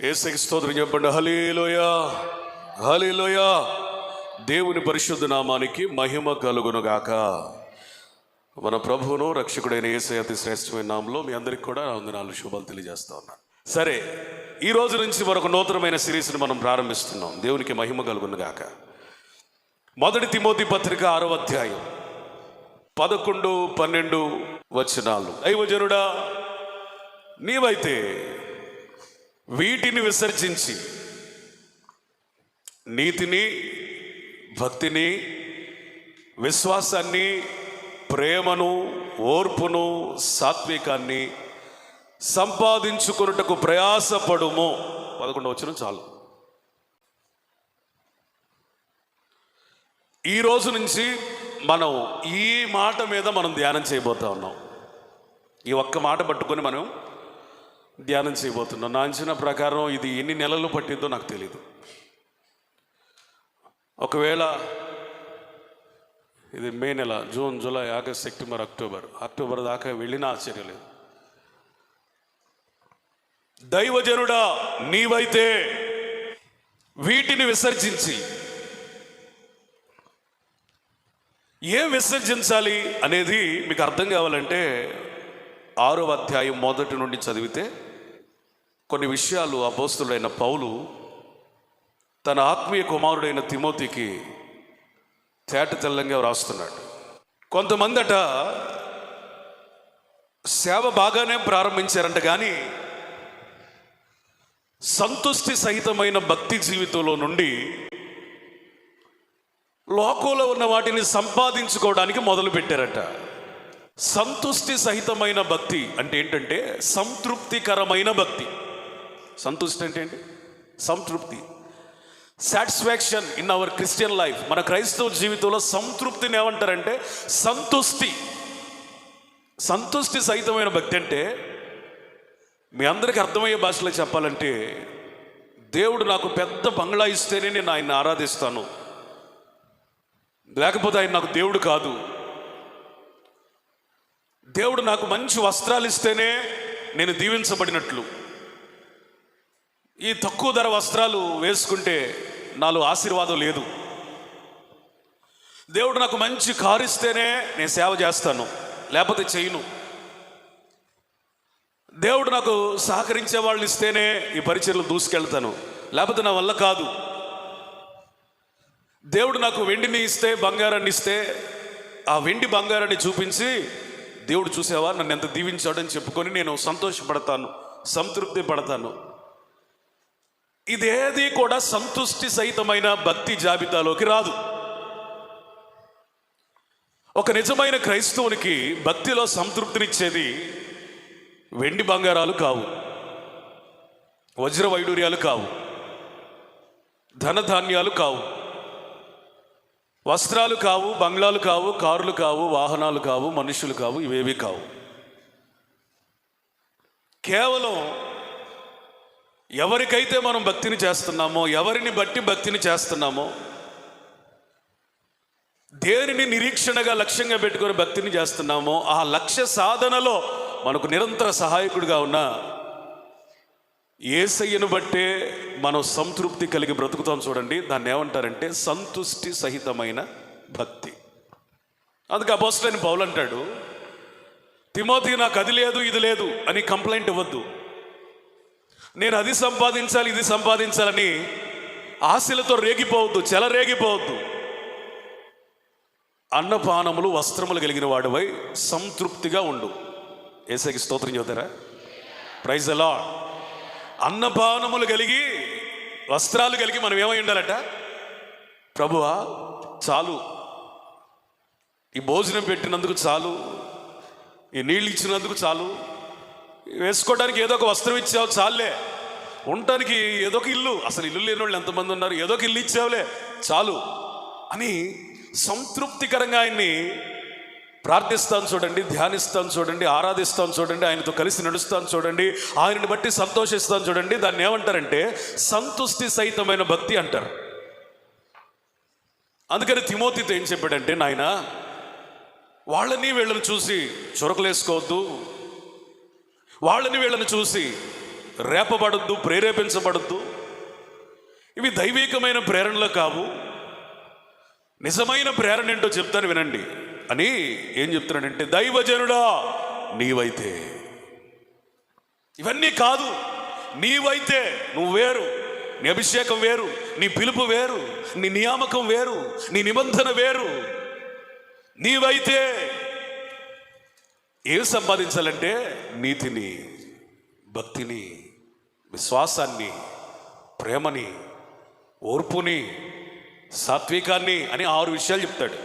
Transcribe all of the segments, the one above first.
యేసుకి స్తోత్రం చెప్పండి. హల్లెలూయా, హల్లెలూయా. దేవుని పరిశుద్ధ నామానికి మహిమ కలుగునుగాక. మన ప్రభువును రక్షకుడైన యేసయ్య అతి శ్రేష్టమైన నామంలో మీ అందరికీ కూడా వందనాలు, శుభాలు తెలియజేస్తా ఉన్నాను. సరే, ఈ రోజు నుంచి మరొక నూతనమైన సిరీస్ని మనం ప్రారంభిస్తున్నాం. దేవునికి మహిమ కలుగునుగాక. మొదటి తిమోతి పత్రిక 6వ అధ్యాయం 11, 12 వచనాలు. దైవజనుడా, నీవైతే వీటిని విసర్జించి నీతిని, భక్తిని, విశ్వాసాన్ని, ప్రేమను, ఓర్పును, సాత్వికాన్ని సంపాదించుకొనుటకు ప్రయాసపడుము. 11వ వచనం చాలు. ఈ రోజు నుంచి మనం ఈ మాట మీద మనం ధ్యానం చేయబోతా ఉన్నాం. ఈ ఒక్క మాట పట్టుకొని మనం ధ్యానం చేయబోతున్నాం. నా అంచనా ప్రకారం ఇది ఎన్ని నెలలు పట్టిందో నాకు తెలియదు. ఒకవేళ ఇది మే నెల, June, July, August, September, October దాకా వెళ్ళినా ఆశ్చర్యం లేదు. దైవజనుడా, నీవైతే వీటిని విసర్జించి, ఏం విసర్జించాలి అనేది మీకు అర్థం కావాలంటే 6వ అధ్యాయం మొదటి నుండి చదివితే కొన్ని విషయాలు అపోస్తలుడైన పౌలు తన ఆత్మీయ కుమారుడైన తిమోతికి తేట తెల్లంగా వ్రాస్తున్నాడు. కొంతమందట సేవ బాగానే ప్రారంభించారంట, కానీ సంతుష్టి సహితమైన భక్తి జీవితంలో నుండి లోకంలో ఉన్న వాటిని సంపాదించుకోవడానికి మొదలు పెట్టారట. సంతుష్టి సహితమైన భక్తి అంటే ఏంటంటే సంతృప్తికరమైన భక్తి. సంతుష్టి అంటే ఏంటి? సంతృప్తి, satisfaction in our Christian life. మన క్రైస్తవ జీవితంలో సంతృప్తిని ఏమంటారంటే సంతుష్టి. సంతుష్టి సహితమైన భక్తి అంటే మీ అందరికీ అర్థమయ్యే భాషలో చెప్పాలంటే, దేవుడు నాకు పెద్ద బంగ్లా ఇస్తేనే నేను ఆయన్ని ఆరాధిస్తాను, లేకపోతే ఆయన నాకు దేవుడు కాదు. దేవుడు నాకు మంచి వస్త్రాలు ఇస్తేనే నేను దీవించబడినట్లు, ఈ తక్కువ ధర వస్త్రాలు వేసుకుంటే నాలో ఆశీర్వాదం లేదు. దేవుడు నాకు మంచి కారు ఇస్తేనే నేను సేవ చేస్తాను, లేకపోతే చేయను. దేవుడు నాకు సహకరించే వాళ్ళు ఇస్తేనే ఈ పరిచర్లు దూసుకెళ్తాను, లేకపోతే నా వల్ల కాదు. దేవుడు నాకు వెండిని ఇస్తే, బంగారాన్ని ఇస్తే, ఆ వెండి బంగారాన్ని చూపించి, దేవుడు చూసావా నన్ను ఎంత దీవించాడని చెప్పుకొని నేను సంతోషపడతాను, సంతృప్తి పడతాను. ఇదేది కూడా సంతుష్టి సహితమైన భక్తి జాబితాలోకి రాదు. ఒక నిజమైన క్రైస్తవునికి భక్తిలో సంతృప్తినిచ్చేది వెండి బంగారాలు కావు, వజ్ర వైడూర్యాలు కావు, ధనధాన్యాలు కావు, వస్త్రాలు కావు, బంగ్లాలు కావు, కారులు కావు, వాహనాలు కావు, మనుషులు కావు, ఇవేవి కావు. కేవలం ఎవరికైతే మనం భక్తిని చేస్తున్నామో, ఎవరిని బట్టి భక్తిని చేస్తున్నామో, దేనిని నిరీక్షణగా లక్ష్యంగా పెట్టుకొని భక్తిని చేస్తున్నామో, ఆ లక్ష్య సాధనలో మనకు నిరంతర సహాయకుడిగా ఉన్న యేసయ్యను బట్టే మనం సంతృప్తి కలిగి బ్రతుకుతాం. చూడండి, దాన్ని ఏమంటారంటే సంతుష్టి సహితమైన భక్తి. అందుకే అపోస్తలుడైన పౌలు అంటాడు, తిమోతి నాకు అది లేదు ఇది లేదు అని కంప్లైంట్ ఇవ్వద్దు. నేను అది సంపాదించాలి ఇది సంపాదించాలని ఆశలతో రేగిపోవద్దు, చెలరేగిపోవద్దు. అన్నపానములు, వస్త్రములు కలిగిన వాడివై సంతృప్తిగా ఉండు. యేసయ్యకి స్తోత్రం చెబుతారా? Praise the lord. అన్నపానములు కలిగి, వస్త్రాలు కలిగి మనం ఏమై ఉండాలట? ప్రభువా చాలు, ఈ భోజనం పెట్టినందుకు చాలు, ఈ నీళ్ళు ఇచ్చినందుకు చాలు, వేసుకోవడానికి ఏదో ఒక వస్త్రం ఇచ్చావు చాలులే, ఉండటానికి ఏదో ఒక ఇల్లు, అసలు ఇల్లు లేని వాళ్ళు ఎంతమంది ఉన్నారు, ఏదో ఒక ఇల్లు ఇచ్చావులే చాలు అని సంతృప్తికరంగా ఆయన్ని ప్రార్థిస్తాను చూడండి, ధ్యానిస్తాను చూడండి, ఆరాధిస్తాను చూడండి, ఆయనతో కలిసి నడుస్తాను చూడండి, ఆయనని బట్టి సంతోషిస్తాను చూడండి. దాన్ని ఏమంటారంటే సంతుష్టి సహితమైన భక్తి అంటారు. అందుకని తిమోతితో ఏం చెప్పాడంటే, నాయన వాళ్ళని వీళ్ళని చూసి చురకలేసుకోవద్దు, వాళ్ళని వీళ్ళని చూసి రేపబడద్దు, ప్రేరేపించబడద్దు. ఇవి దైవికమైన ప్రేరణలు కావు. నిజమైన ప్రేరణ ఏంటో చెప్తాను వినండి అని ఏం చెప్తున్నాడంటే, దైవజనుడా నీవైతే, ఇవన్నీ కాదు, నీవైతే, నువ్వు వేరు, నీ అభిషేకం వేరు, నీ పిలుపు వేరు, నీ నియామకం వేరు, నీ నిబంధన వేరు. నీవైతే ఏం సంపాదించాలంటే నీతిని, భక్తిని, విశ్వాసాన్ని, ప్రేమని, ఓర్పుని, సాత్వికాన్ని అని 6 విషయాలు చెప్తాడు.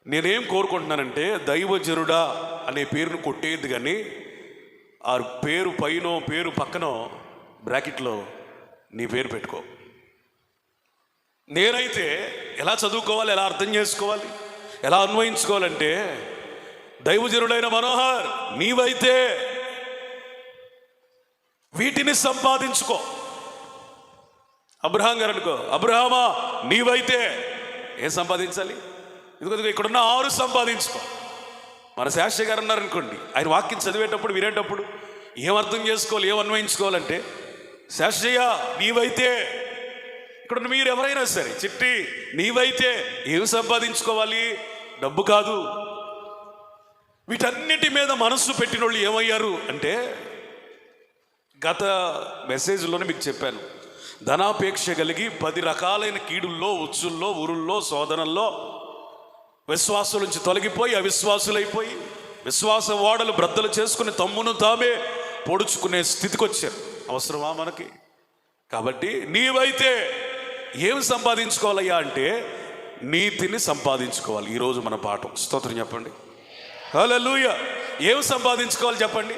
నేనేం కోరుకుంటున్నానంటే, దైవజనుడా అనే పేరును కొట్టేది, కానీ ఆ పేరు పైనో పేరు పక్కనో బ్రాకెట్లో నీ పేరు పెట్టుకో. నేనైతే ఎలా చదువుకోవాలి, ఎలా అర్థం చేసుకోవాలి, ఎలా అన్వయించుకోవాలంటే, దైవజనుడైన మనోహర్ నీవైతే వీటిని సంపాదించుకో. అబ్రహాం గారు అనుకో, అబ్రహామా నీవైతే ఏం సంపాదించాలి? ఇదిగో ఇక్కడున్న 6 సంపాదించుకో. మన శాస్త్రి గారు అన్నారు అనుకోండి, ఆయన వాక్యం చదివేటప్పుడు, వినేటప్పుడు ఏం అర్థం చేసుకోవాలి, ఏం అన్వయించుకోవాలంటే, శాస్త్రయ్య నీవైతే, ఇక్కడ మీరు ఎవరైనా సరే, చిట్టి నీవైతే ఏం సంపాదించుకోవాలి? డబ్బు కాదు. వీటన్నిటి మీద మనస్సు పెట్టిన వాళ్ళు ఏమయ్యారు అంటే, గత మెసేజ్లోనే మీకు చెప్పాను, ధనాపేక్ష కలిగి 10 రకాలైన కీడుల్లో, ఉచ్చుల్లో, ఉరుల్లో, శోధనల్లో విశ్వాసుల నుంచి తొలగిపోయి అవిశ్వాసులైపోయి విశ్వాస ఓడలు బ్రద్దలు చేసుకుని తమ్మును తామే పొడుచుకునే స్థితికి వచ్చారు. అవసరమా మనకి? కాబట్టి నీవైతే ఏం సంపాదించుకోవాలయ్యా అంటే నీతిని సంపాదించుకోవాలి. ఈరోజు మన పాఠం. స్తోత్రం చెప్పండి. హల్లెలూయా. ఏం సంపాదించుకోవాలి చెప్పండి?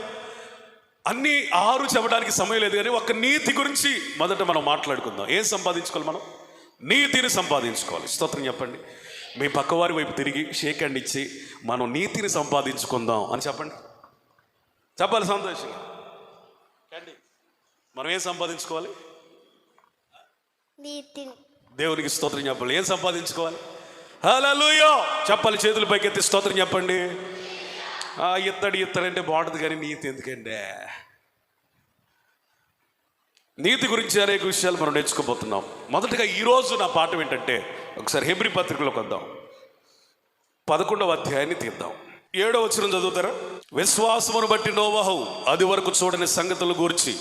అన్నీ 6 చెప్పడానికి సమయం లేదు, కానీ ఒక నీతి గురించి మొదట మనం మాట్లాడుకుందాం. ఏం సంపాదించుకోవాలి? మనం నీతిని సంపాదించుకోవాలి. స్తోత్రం చెప్పండి. మీ పక్కవారి వైపు తిరిగి షేక్ హ్యాండ్ ఇచ్చి మనం నీతిని సంపాదించుకుందాం అని చెప్పండి. చెప్పాలి సంతోషంగా. మనం ఏం సంపాదించుకోవాలి? నీతిని. దేవునికి స్తోత్రం చెప్పాలి. ఏం సంపాదించుకోవాలి? హల్లెలూయా చెప్పాలి. చేతుల పైకెత్తి స్తోత్రం చెప్పండి. ఇత్తడంటే బాగుంటుంది, కానీ నీతి ఎందుకంటే, నీతి గురించి అనేక విషయాలు మనం నేర్చుకోబోతున్నాం. మొదటగా ఈరోజు నా పాఠం ఏంటంటే, ఒకసారి హెబ్రీ పత్రికలోకి వద్దాం. 11వ అధ్యాయాన్ని తీద్దాం. 7వ వచనం చదువుతారా? విశ్వాసమును బట్టి నోవహు అది వరకు చూడని సంగతులు గూర్చి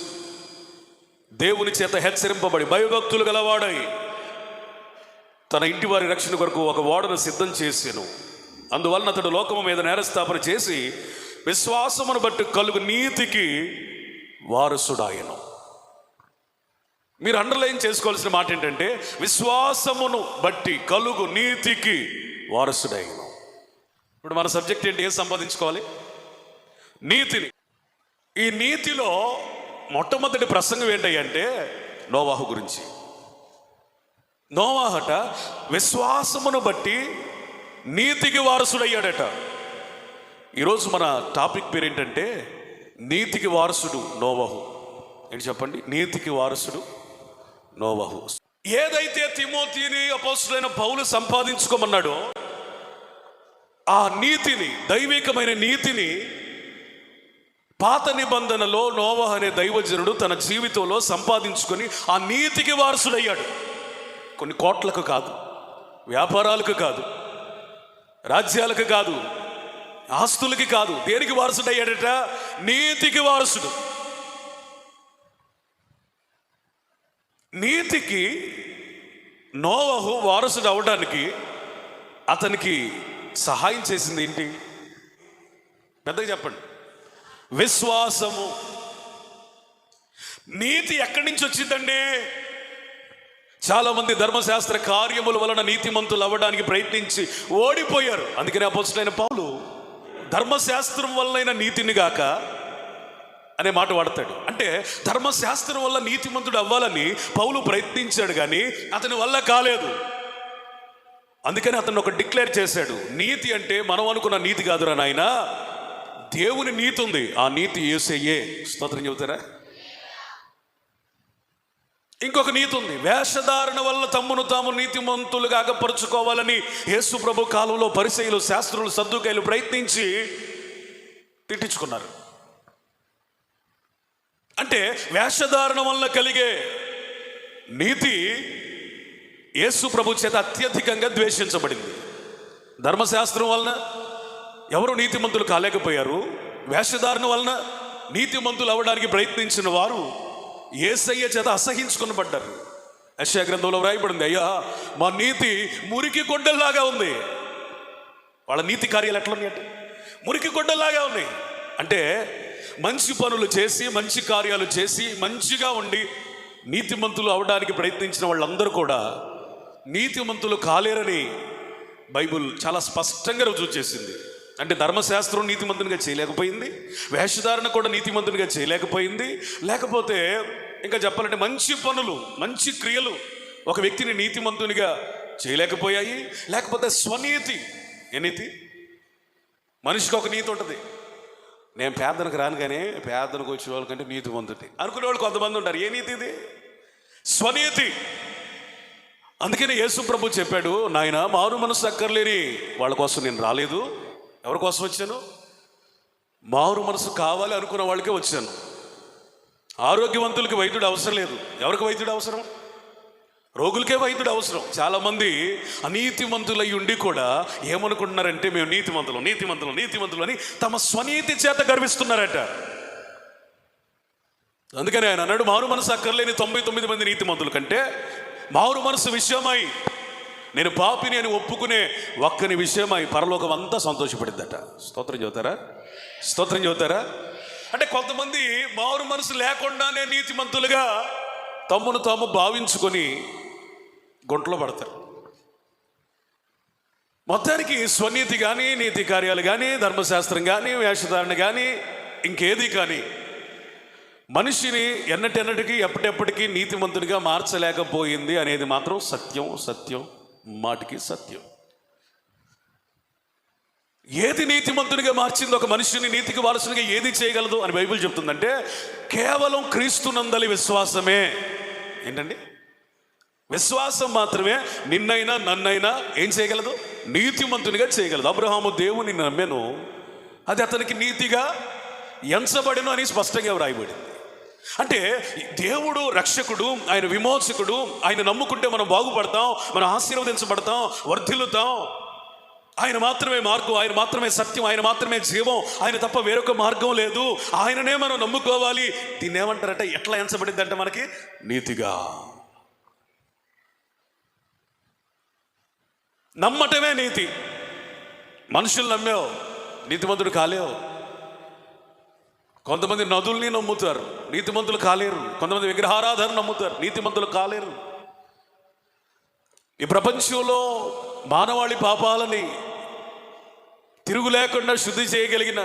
దేవుని చేత హెచ్చరింపబడి భయభక్తులు గలవాడై తన ఇంటి వారి రక్షణ కొరకు ఒక ఓడను సిద్ధం చేసెను. అందువలన అతడు లోకము మీద నేరస్థాపన చేసి విశ్వాసమును బట్టి కలుగు నీతికి వారసుడాయను. మీరు అండర్లైన్ చేసుకోవాల్సిన మాట ఏంటంటే, విశ్వాసమును బట్టి కలుగు నీతికి వారసుడాయను. ఇప్పుడు మన సబ్జెక్ట్ ఏంటి? ఏం సంపాదించుకోవాలి? నీతిని. ఈ నీతిలో మొట్టమొదటి ప్రసంగం ఏంటంటే నోవాహు గురించి. నోవాహట విశ్వాసమును బట్టి నీతికి వారసుడయ్యాడట. ఈరోజు మన టాపిక్ పేరు ఏంటంటే, నీతికి వారసుడు నోవాహు. ఏంటి చెప్పండి? నీతికి వారసుడు నోవాహు. ఏదైతే తిమోతిని అపోస్తులైన పౌలు సంపాదించుకోమన్నాడో ఆ నీతిని, దైవికమైన నీతిని, పాత నిబంధనలో నోవాహు అనే దైవజనుడు తన జీవితంలో సంపాదించుకొని ఆ నీతికి వారసుడయ్యాడు. కొన్ని కోట్లకు కాదు, వ్యాపారాలకు కాదు, రాజ్యాలకు కాదు, ఆస్తులకి కాదు. దేనికి వారసుడయ్యాడట? నీతికి వారసుడు. నీతికి నోవహు వారసుడు అవడానికి అతనికి సహాయం చేసింది ఏంటి? పెద్దగా చెప్పండి. విశ్వాసము. నీతి ఎక్కడి నుంచి వచ్చిందండి? చాలా మంది ధర్మశాస్త్ర కార్యముల వలన నీతిమంతులు అవ్వడానికి ప్రయత్నించి ఓడిపోయారు. అందుకని అపోస్తలుడైన పౌలు ధర్మశాస్త్రం వల్లైన నీతిని గాక అనే మాట వాడతాడు. అంటే ధర్మశాస్త్రం వల్ల నీతిమంతుడు అవ్వాలని పౌలు ప్రయత్నించాడు, కానీ అతని వల్ల కాలేదు. అందుకని అతను ఒక డిక్లేర్ చేశాడు, నీతి అంటే మనం అనుకున్న నీతి కాదురా నాయన, దేవుని నీతి ఉంది, ఆ నీతి యేసయ్యే. స్తోత్రం చెబుతారా? ఇంకొక నీతి ఉంది, వేషధారణ వల్ల తమ్మును తాము నీతిమంతులుగా అగపరుచుకోవాలని యేసు ప్రభు కాలంలో పరిసయ్యులు, శాస్త్రులు, సద్దుకాయలు ప్రయత్నించి తిట్టించుకున్నారు. అంటే వేషధారణ వల్ల కలిగే నీతి యేసు ప్రభు చేత అత్యధికంగా ద్వేషించబడింది. ధర్మశాస్త్రం వలన ఎవరు నీతిమంతులు కాలేకపోయారు. వేషధారణ వలన నీతిమంతులు అవ్వడానికి ప్రయత్నించిన వారు యేసయ్య చేత అసహించుకొనబడ్డారు. యెషయా గ్రంథంలో వ్రాయబడింది, అయ్యా మా నీతి మురికి గొడ్డల్లాగా ఉంది. వాళ్ళ నీతి కార్యాలు ఎట్లా ఉన్నాయి అంటే మురికి గొడ్డల్లాగా ఉన్నాయి. అంటే మంచి పనులు చేసి మంచి కార్యాలు చేసి మంచిగా ఉండి నీతిమంతులు అవడానికి ప్రయత్నించిన వాళ్ళందరూ కూడా నీతిమంతులు కాలేరని బైబుల్ చాలా స్పష్టంగా రుజువు చేసింది. అంటే ధర్మశాస్త్రం నీతిమంతునిగా చేయలేకపోయింది, వేషధారణ కూడా నీతిమంతునిగా చేయలేకపోయింది. లేకపోతే ఇంకా చెప్పాలంటే మంచి పనులు మంచి క్రియలు ఒక వ్యక్తిని నీతిమంతునిగా చేయలేకపోయాయి. లేకపోతే స్వనీతి, ఏ నీతి? మనిషికి ఒక నీతి ఉంటుంది. నేను పేదనకు రాను కానీ పేదనకు వచ్చే వాళ్ళకంటే నీతిమంతుడి అనుకునే వాళ్ళు కొంతమంది ఉంటారు. ఏ నీతి ఇది? స్వనీతి. అందుకనే యేసు ప్రభు చెప్పాడు, నాయన మారు మనసు అక్కర్లేని వాళ్ళ కోసం నేను రాలేదు. ఎవరి కోసం వచ్చాను? మారు మనసు కావాలి అనుకున్న వాళ్ళకే వచ్చాను. ఆరోగ్యవంతులకి వైద్యుడు అవసరం లేదు. ఎవరికి వైద్యుడు అవసరం? రోగులకే వైద్యుడు అవసరం. చాలామంది అనీతిమంతులై ఉండి కూడా ఏమనుకుంటున్నారంటే మేము నీతిమంతులు నీతిమంతులు నీతిమంతులు అని తమ స్వనీతి చేత గర్విస్తున్నారట. అందుకని ఆయన అన్నాడు, మారు మనసు అక్కర్లేని 99 మంది నీతిమంతుల కంటే మారు మనసు విషయమై నేను పాపిని అని ఒప్పుకునే ఒక్కని విషయమై పరలోకం అంతా సంతోషపడిద్దట. స్తోత్రం చెబుతారా? స్తోత్రం చెబుతారా? అంటే కొంతమంది మారు మనసు లేకుండానే నీతిమంతులుగా తమ్మును తాము భావించుకొని గుంటలో పడతారు. మొత్తానికి స్వనీతి కానీ నీతి కార్యాలు కానీ ధర్మశాస్త్రం కానీ వేషధారణ కానీ ఇంకేది కానీ మనిషిని ఎన్నటెన్నటికీ ఎప్పటికీ నీతిమంతునిగా మార్చలేకపోయింది అనేది మాత్రం సత్యం. సత్యం మాటికి సత్యం. ఏది నీతిమంతునిగా మార్చింది ఒక మనిషిని నీతికి వారసునిగా ఏది చేయగలదు అని బైబిల్ చెప్తుందంటే కేవలం క్రీస్తునందలి విశ్వాసమే. ఏంటండి? విశ్వాసం మాత్రమే నిన్నైనా నన్నైనా ఏం చేయగలదు? నీతిమంతునిగా చేయగలదు. అబ్రహాము దేవుని నమ్మెను, అది అతనికి నీతిగా ఎంచబడెను అని స్పష్టంగా వ్రాయబడింది. అంటే దేవుడు రక్షకుడు, ఆయన విమోచకుడు. ఆయన నమ్ముకుంటే మనం బాగుపడతాం, మనం ఆశీర్వదించబడతాం, వర్ధిల్లుతాం. ఆయన మాత్రమే మార్గం, ఆయన మాత్రమే సత్యం, ఆయన మాత్రమే జీవం, ఆయన తప్ప వేరొక మార్గం లేదు. ఆయననే మనం నమ్ముకోవాలి. దీన్ని ఏమంటారంటే ఎట్లా ఎంచబడింది అంటే మనకి నీతిగా. నమ్మటమే నీతి. మనుషులు నమ్మేవు నీతిమంతుడు కాలేవు. కొంతమంది నదుల్ని నమ్ముతారు, నీతిమంతులు కాలేరు. కొంతమంది విగ్రహారాధన నమ్ముతారు, నీతిమంతులు కాలేరు. ఈ ప్రపంచంలో మానవాళి పాపాలని తిరుగు లేకుండా శుద్ధి చేయగలిగిన,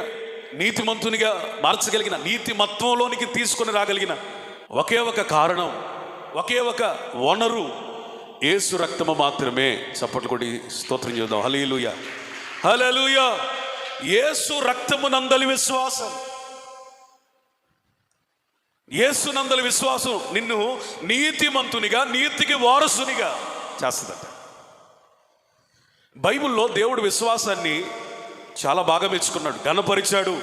నీతిమంతునిగా మార్చగలిగిన, నీతిమత్వంలోనికి తీసుకొని రాగలిగిన ఒకే ఒక కారణం, ఒకే ఒక వనరు యేసు రక్తము మాత్రమే. చప్పట్లు కొట్టి స్తోత్రం చేద్దాం. హల్లెలూయా, హల్లెలూయా. యేసు రక్తము నందలి విశ్వాసం, యేసు నందలి విశ్వాసం నిన్ను నీతిమంతునిగా, నీతికి వారసునిగా చేస్తుందట. బైబిల్లో దేవుడు విశ్వాసాన్ని చాలా బాగా మెచ్చుకున్నాడు, ఘనపరిచాడు.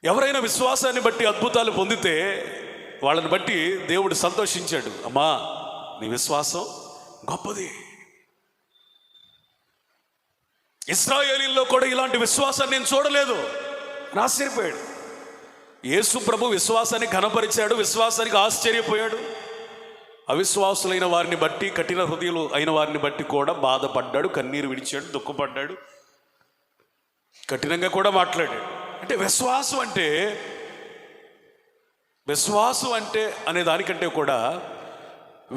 ఎవరైనా విశ్వాసాన్ని బట్టి అద్భుతాలు పొందితే వాళ్ళని బట్టి దేవుడు సంతోషించాడు. అమ్మా నీ విశ్వాసం గొప్పది. ఇశ్రాయేలీల్లో కూడా ఇలాంటి విశ్వాసాన్ని నేను చూడలేదు అని ఆశ్చర్యపోయాడు. యేసు ప్రభు విశ్వాసాన్ని ఘనపరిచాడు, విశ్వాసానికి ఆశ్చర్యపోయాడు. అవిశ్వాసులైన వారిని బట్టి, కఠిన హృదయులు అయిన వారిని బట్టి కూడా బాధపడ్డాడు, కన్నీరు విడిచాడు, దుఃఖపడ్డాడు, కఠినంగా కూడా మాట్లాడాడు. అంటే విశ్వాసం అంటే అనే దానికంటే కూడా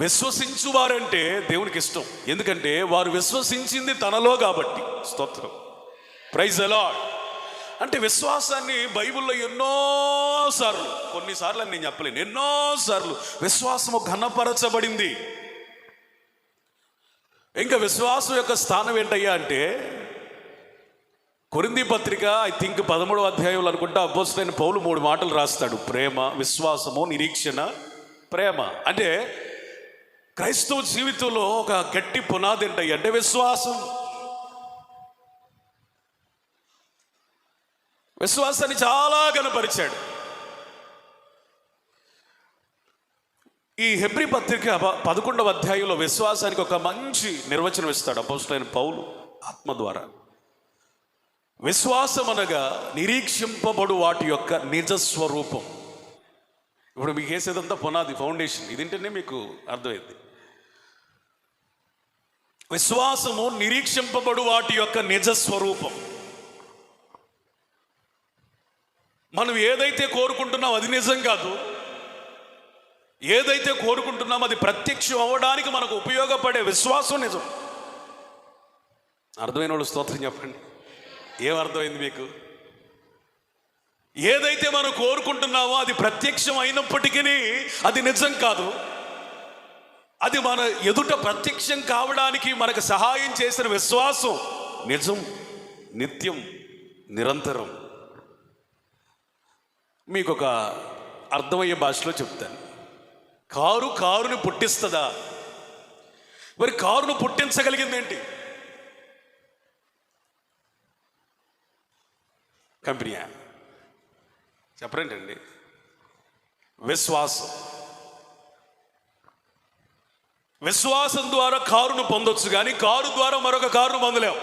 విశ్వసించువారంటే దేవునికి ఇష్టం. ఎందుకంటే వారు విశ్వసించింది తనలో కాబట్టి. స్తోత్రం, ప్రైజ్ ది లార్డ్. అంటే విశ్వాసాన్ని బైబిల్లో ఎన్నోసార్లు, కొన్నిసార్లు అని నేను చెప్పలేను, ఎన్నోసార్లు విశ్వాసము ఘనపరచబడింది. ఇంకా విశ్వాసం యొక్క స్థానం ఏంటయ్యా అంటే కొరింథీ పత్రిక ఐ థింక్ 13వ అధ్యాయంలో అనుకుంటా అపోస్తలుడైన పౌలు 3 మాటలు రాస్తాడు. ప్రేమ, విశ్వాసము, నిరీక్షణ, ప్రేమ. అంటే క్రైస్తవ జీవితంలో ఒక గట్టి పునాది ఏంటయ్యా అంటే విశ్వాసం. విశ్వాసాన్ని చాలా ఘనపరిచాడు. ఈ హెబ్రీ పత్రిక 11వ అధ్యాయంలో విశ్వాసానికి ఒక మంచి నిర్వచనం ఇస్తాడు అపోస్తలుడైన పౌలు ఆత్మ ద్వారా. విశ్వాసం అనగా నిరీక్షింపబడు వాటి యొక్క నిజస్వరూపం. ఇప్పుడు మీకు వేసేదంతా పునాది, ఫౌండేషన్. ఇదింటేనే మీకు అర్థమైంది. విశ్వాసము నిరీక్షింపబడు వాటి యొక్క నిజస్వరూపం. మనం ఏదైతే కోరుకుంటున్నాం అది నిజం కాదు. ఏదైతే కోరుకుంటున్నామో అది ప్రత్యక్షం అవ్వడానికి మనకు ఉపయోగపడే విశ్వాసం నిజం. అర్థమైన వాళ్ళు స్తోత్రం చెప్పండి. ఏమర్థమైంది మీకు? ఏదైతే మనం కోరుకుంటున్నామో అది ప్రత్యక్షం అయినప్పటికీ అది నిజం కాదు. అది మన ఎదుట ప్రత్యక్షం కావడానికి మనకు సహాయం చేసిన విశ్వాసం నిజం, నిత్యం, నిరంతరం. మీకు ఒక అర్థమయ్యే భాషలో చెప్తాను. కారుని పుట్టిస్తుందా? మరి కారును పుట్టించగలిగింది ఏంటి? కంపెనీయా? చెప్పరేంటండి? విశ్వాసం. విశ్వాసం ద్వారా కారును పొందొచ్చు, కానీ కారు ద్వారా మరొక కారును పొందలేం.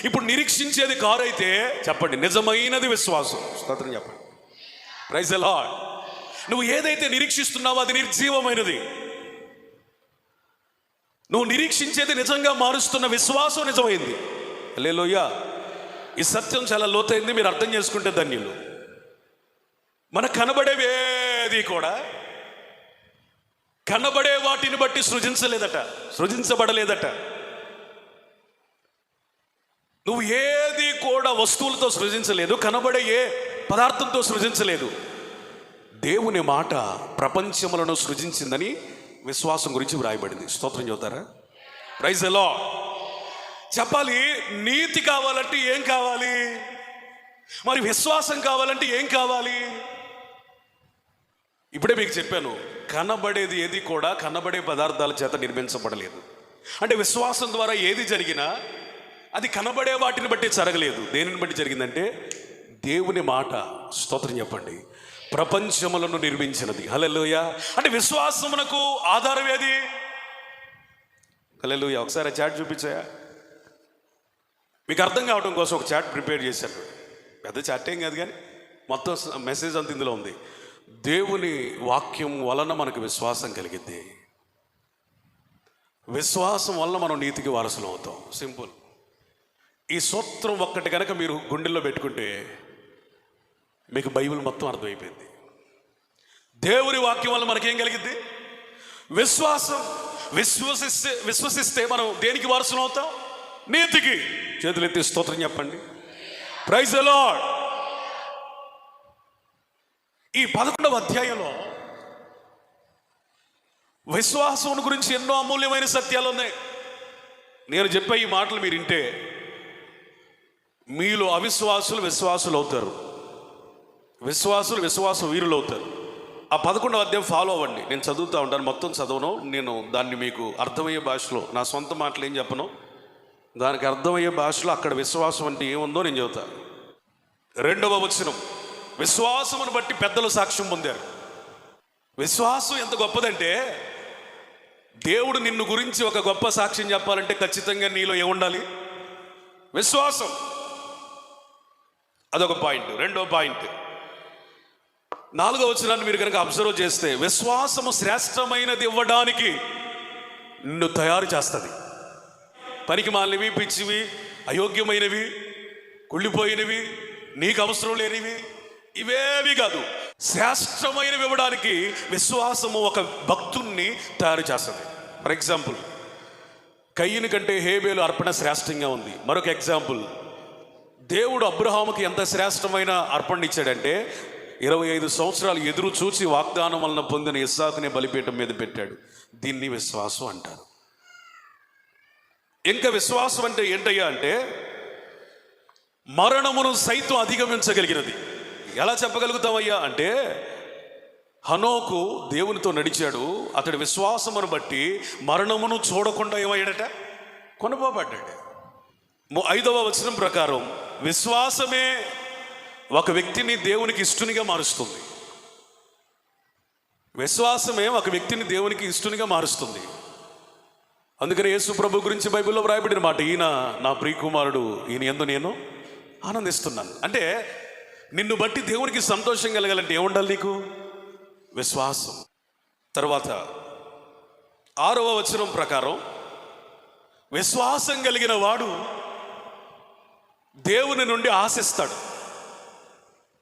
ఇప్పుడు నిరీక్షించేది కారు అయితే చెప్పండి, నిజమైనది విశ్వాసం. స్తోత్రం చెప్పండి. Praise the Lord. నువ్వు ఏదైతే నిరీక్షిస్తున్నావో అది నిర్జీవమైనది. నువ్వు నిరీక్షించేది నిజంగా మారుస్తున్న విశ్వాసం నిజమైంది. హల్లెలూయా. ఈ సత్యం చాలా లోతైంది, మీరు అర్థం చేసుకుంటే ధన్యులు. మనకు కనబడేవేది కూడా కనబడే వాటిని బట్టి సృజించబడలేదట. నువ్వు ఏది కూడా వస్తువులతో సృజించలేదు, కనబడే ఏ పదార్థంతో సృజించలేదు. దేవుని మాట ప్రపంచములను సృజించిందని విశ్వాసం గురించి వ్రాయబడింది. స్తోత్రం చెబుతారా? Praise the Lord. చెప్పాలి, నీతి కావాలంటే ఏం కావాలి? మరి విశ్వాసం కావాలంటే ఏం కావాలి? ఇప్పుడే మీకు చెప్పాను, కనబడేది ఏది కూడా కనబడే పదార్థాల చేత నిర్మించబడలేదు. అంటే విశ్వాసం ద్వారా ఏది జరిగినా అది కనబడే వాటిని బట్టి జరగలేదు. దేనిని బట్టి జరిగిందంటే దేవుని మాట. స్తోత్రం చెప్పండి. ప్రపంచములను నిర్మించినది. హల్లెలూయా. అంటే విశ్వాసమునకు ఆధారం ఏది? హల్లెలూయా. ఒకసారి ఆ చాట్ చూపించాయా? మీకు అర్థం కావడం కోసం ఒక చాట్ ప్రిపేర్ చేశారు. పెద్ద చాట్ ఏం కాదు, కానీ మొత్తం మెసేజ్ అంత ఇందులో ఉంది. దేవుని వాక్యం వలన మనకు విశ్వాసం కలిగింది. విశ్వాసం వలన మనం నీతికి వారసులు అవుతాం. సింపుల్. ఈ సూత్రం ఒక్కటి కనుక మీరు గుండెల్లో పెట్టుకుంటే మీకు బైబిల్ మొత్తం అర్థమైపోయింది. దేవుని వాక్యం వల్ల మనకేం కలిగింది? విశ్వాసం. విశ్వసిస్తే మనం దేనికి వారసులు అవుతాం? నీతికి. చేతులెత్తి స్తోత్రం చెప్పండి. Praise the Lord. ఈ 11వ అధ్యాయంలో విశ్వాసం గురించి ఎన్నో అమూల్యమైన సత్యాలు ఉన్నాయి. నేను చెప్పే ఈ మాటలు మీరు వింటే మీలో అవిశ్వాసులు విశ్వాసులు అవుతారు, విశ్వాసులు విశ్వాస వీరులు అవుతారు. ఆ 11వ అధ్యాయం ఫాలో అవ్వండి. నేను చదువుతూ ఉంటాను, మొత్తం చదవను. నేను దాన్ని మీకు అర్థమయ్యే భాషలో, నా సొంత మాటలు ఏం చెప్పను, దానికి అర్థమయ్యే భాషలో అక్కడ విశ్వాసం అంటే ఏముందో నేను చెబుతాను. 2వ వచనం, విశ్వాసమును బట్టి పెద్దలు సాక్ష్యం పొందారు. విశ్వాసం ఎంత గొప్పదంటే, దేవుడు నిన్ను గురించి ఒక గొప్ప సాక్ష్యం చెప్పాలంటే ఖచ్చితంగా నీలో ఏముండాలి? విశ్వాసం. అదొక పాయింట్. 2వ పాయింట్, 4వ వచనాన్ని మీరు కనుక అబ్జర్వ్ చేస్తే, విశ్వాసము శ్రేష్టమైనది ఇవ్వడానికి నిన్ను తయారు చేస్తుంది. పనికి మాలినవి, పిచ్చివి, అయోగ్యమైనవి, కుళ్ళిపోయినవి, నీకు అవసరం లేనివి ఇవేవి కాదు. శ్రేష్టమైనవి ఇవ్వడానికి విశ్వాసము ఒక భక్తుణ్ణి తయారు చేస్తుంది. ఫర్ ఎగ్జాంపుల్, కయ్యని కంటే హేబేలు అర్పణ శ్రేష్టంగా ఉంది. మరొక ఎగ్జాంపుల్, దేవుడు అబ్రహాముకి ఎంత శ్రేష్టమైన అర్పణ ఇచ్చాడంటే 25 సంవత్సరాలు ఎదురు చూసి వాగ్దానం వలన పొందిన ఇస్సాకునే బలిపీఠం మీద పెట్టాడు. దీన్ని విశ్వాసం అంటారు. ఇంకా విశ్వాసం అంటే ఏంటయ్యా అంటే, మరణమును సైతం అధిగమించగలిగినది. ఎలా చెప్పగలుగుతామయ్యా అంటే, హనోకు దేవునితో నడిచాడు. అతడి విశ్వాసమును బట్టి మరణమును చూడకుండా ఏమయ్యాడట? కొనుకోబడ్డాడు. 5వ వచనం ప్రకారం విశ్వాసమే ఒక వ్యక్తిని దేవునికి ఇష్టునిగా మారుస్తుంది. విశ్వాసమే ఒక వ్యక్తిని దేవునికి ఇష్టనిగా మారుస్తుంది. అందుకని యేసు ప్రభు గురించి బైబిల్లో వ్రాయబడిన మాట, ఈయన నా ప్రియకుమారుడు, ఈయన యందు నేను ఆనందిస్తున్నాను. అంటే నిన్ను బట్టి దేవునికి సంతోషం కలగాలంటే ఏముండాలి? నీకు విశ్వాసం. తర్వాత 6వ వచనం ప్రకారం విశ్వాసం కలిగిన వాడు దేవుని నుండి ఆశిస్తాడు.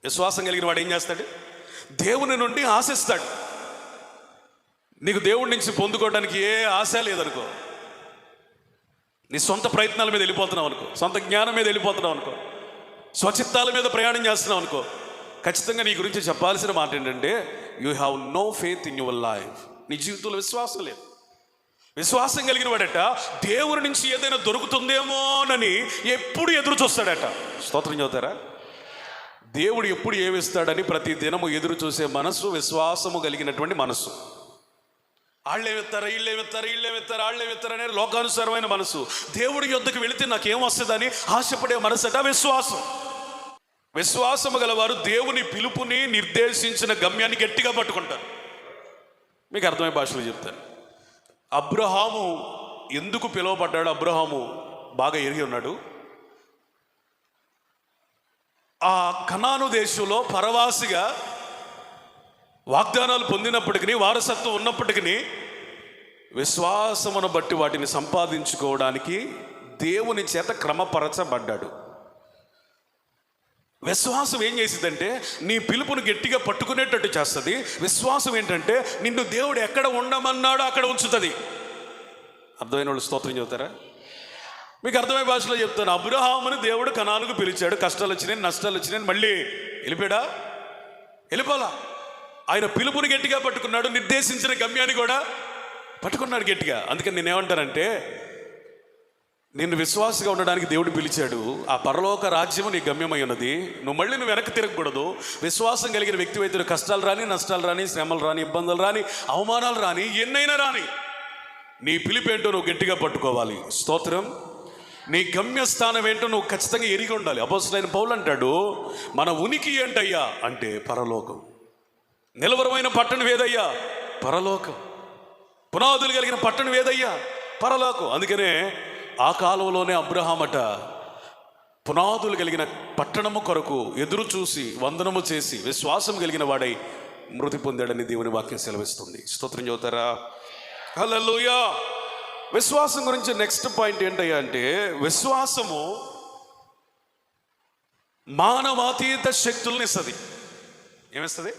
విశ్వాసం కలిగిన వాడు ఏం చేస్తాడు? దేవుని నుండి ఆశిస్తాడు. నీకు దేవుడి నుంచి పొందుకోవడానికి ఏ ఆశ లేదనుకో, నీ సొంత ప్రయత్నాల మీద వెళ్ళిపోతున్నావు అనుకో, సొంత జ్ఞానం మీద వెళ్ళిపోతున్నావు అనుకో, స్వచిత్తాల మీద ప్రయాణం చేస్తున్నావు అనుకో, ఖచ్చితంగా నీ గురించి చెప్పాల్సిన మాట ఏంటంటే you have no faith in your life. నీ జీవితంలో విశ్వాసం లేదు. విశ్వాసం కలిగిన వాడట దేవుని నుంచి ఏదైనా దొరుకుతుందేమోనని ఎప్పుడు ఎదురు చూస్తాడట. స్తోత్రం చదువుతారా? దేవుడు ఎప్పుడు ఏమిస్తాడని ప్రతి దినము ఎదురు చూసే మనస్సు విశ్వాసము కలిగినటువంటి మనస్సు. వాళ్ళేమిస్తారు, వీళ్ళేమిస్తారు వాళ్ళేమిస్తారు అనే లోకానుసారమైన మనసు. దేవుడి యొద్దకు వెళితే నాకేం వస్తుందని ఆశపడే మనసు అట విశ్వాసం. విశ్వాసము గలవారు దేవుని పిలుపుని నిర్దేశించిన గమ్యాన్ని గట్టిగా పట్టుకుంటారు. మీకు అర్థమయ్యే భాషలో చెప్తాను. అబ్రహాము ఎందుకు పిలువబడ్డాడు? అబ్రహాము బాగా ఎరిగి ఉన్నాడు. ఆ కనాను దేశంలో పరవాసిగా వాగ్దానాలు పొందినప్పటికీ, వారసత్వం ఉన్నప్పటికీ విశ్వాసమును బట్టి వాటిని సంపాదించుకోవడానికి దేవుని చేత క్రమపరచబడ్డాడు. విశ్వాసం ఏం చేసిందంటే నీ పిలుపును గట్టిగా పట్టుకునేటట్టు చేస్తుంది. విశ్వాసం ఏంటంటే నిన్ను దేవుడు ఎక్కడ ఉండమన్నాడో అక్కడ ఉంచుతుంది. అర్థమైన వాళ్ళు స్తోత్రం చెబుతారా? మీకు అర్థమయ్యే భాషలో చెప్తాను. అబ్రహాముని దేవుడు కనానుకు పిలిచాడు. కష్టాలు వచ్చినాయి, నష్టాలు వచ్చినాయి, మళ్ళీ వెళ్ళిపోయాడా? వెళ్ళిపోలా. ఆయన పిలుపుని గట్టిగా పట్టుకున్నాడు, నిర్దేశించిన గమ్యాన్ని కూడా పట్టుకున్నాడు గట్టిగా. అందుకని నేనేమంటానంటే, నిన్ను విశ్వాసగా ఉండడానికి దేవుడు పిలిచాడు. ఆ పరలోక రాజ్యము నీ గమ్యమై ఉన్నది. నువ్వు వెనక్కి తిరగకూడదు. విశ్వాసం కలిగిన వ్యక్తి అయితే కష్టాలు రాని, నష్టాలు రాని, శ్రమలు రాని, ఇబ్బందులు రాని, అవమానాలు రాని, ఎన్నైనా రాని, నీ పిలుపేంటో నువ్వు గట్టిగా పట్టుకోవాలి. స్తోత్రం. నీ గమ్యస్థానం ఏంటో నువ్వు ఖచ్చితంగా ఎరిగి ఉండాలి. అపోస్తలుడైన పౌలు అంటాడు, మన ఉనికి ఏంటయ్యా అంటే పరలోకం. నిలవరమైన పట్టణం ఏదయ్యా? పరలోకం. పునాదులు కలిగిన పట్టణం ఏదయ్యా? పరలోకం. అందుకనే ఆ కాలంలోనే అబ్రహామట పునాదులు కలిగిన పట్టణము కొరకు ఎదురు చూసి వందనము చేసి విశ్వాసం కలిగిన వాడై మృతి పొందాడని దేవుని వాక్యం సెలవిస్తుంది. స్తోత్రం చెబుతారా? హల్లెలూయా. విశ్వాసం గురించి నెక్స్ట్ పాయింట్ ఏంటయ్యా అంటే, విశ్వాసము మానవాతీత శక్తులను ఇస్తుంది. ఏమిస్తుంది?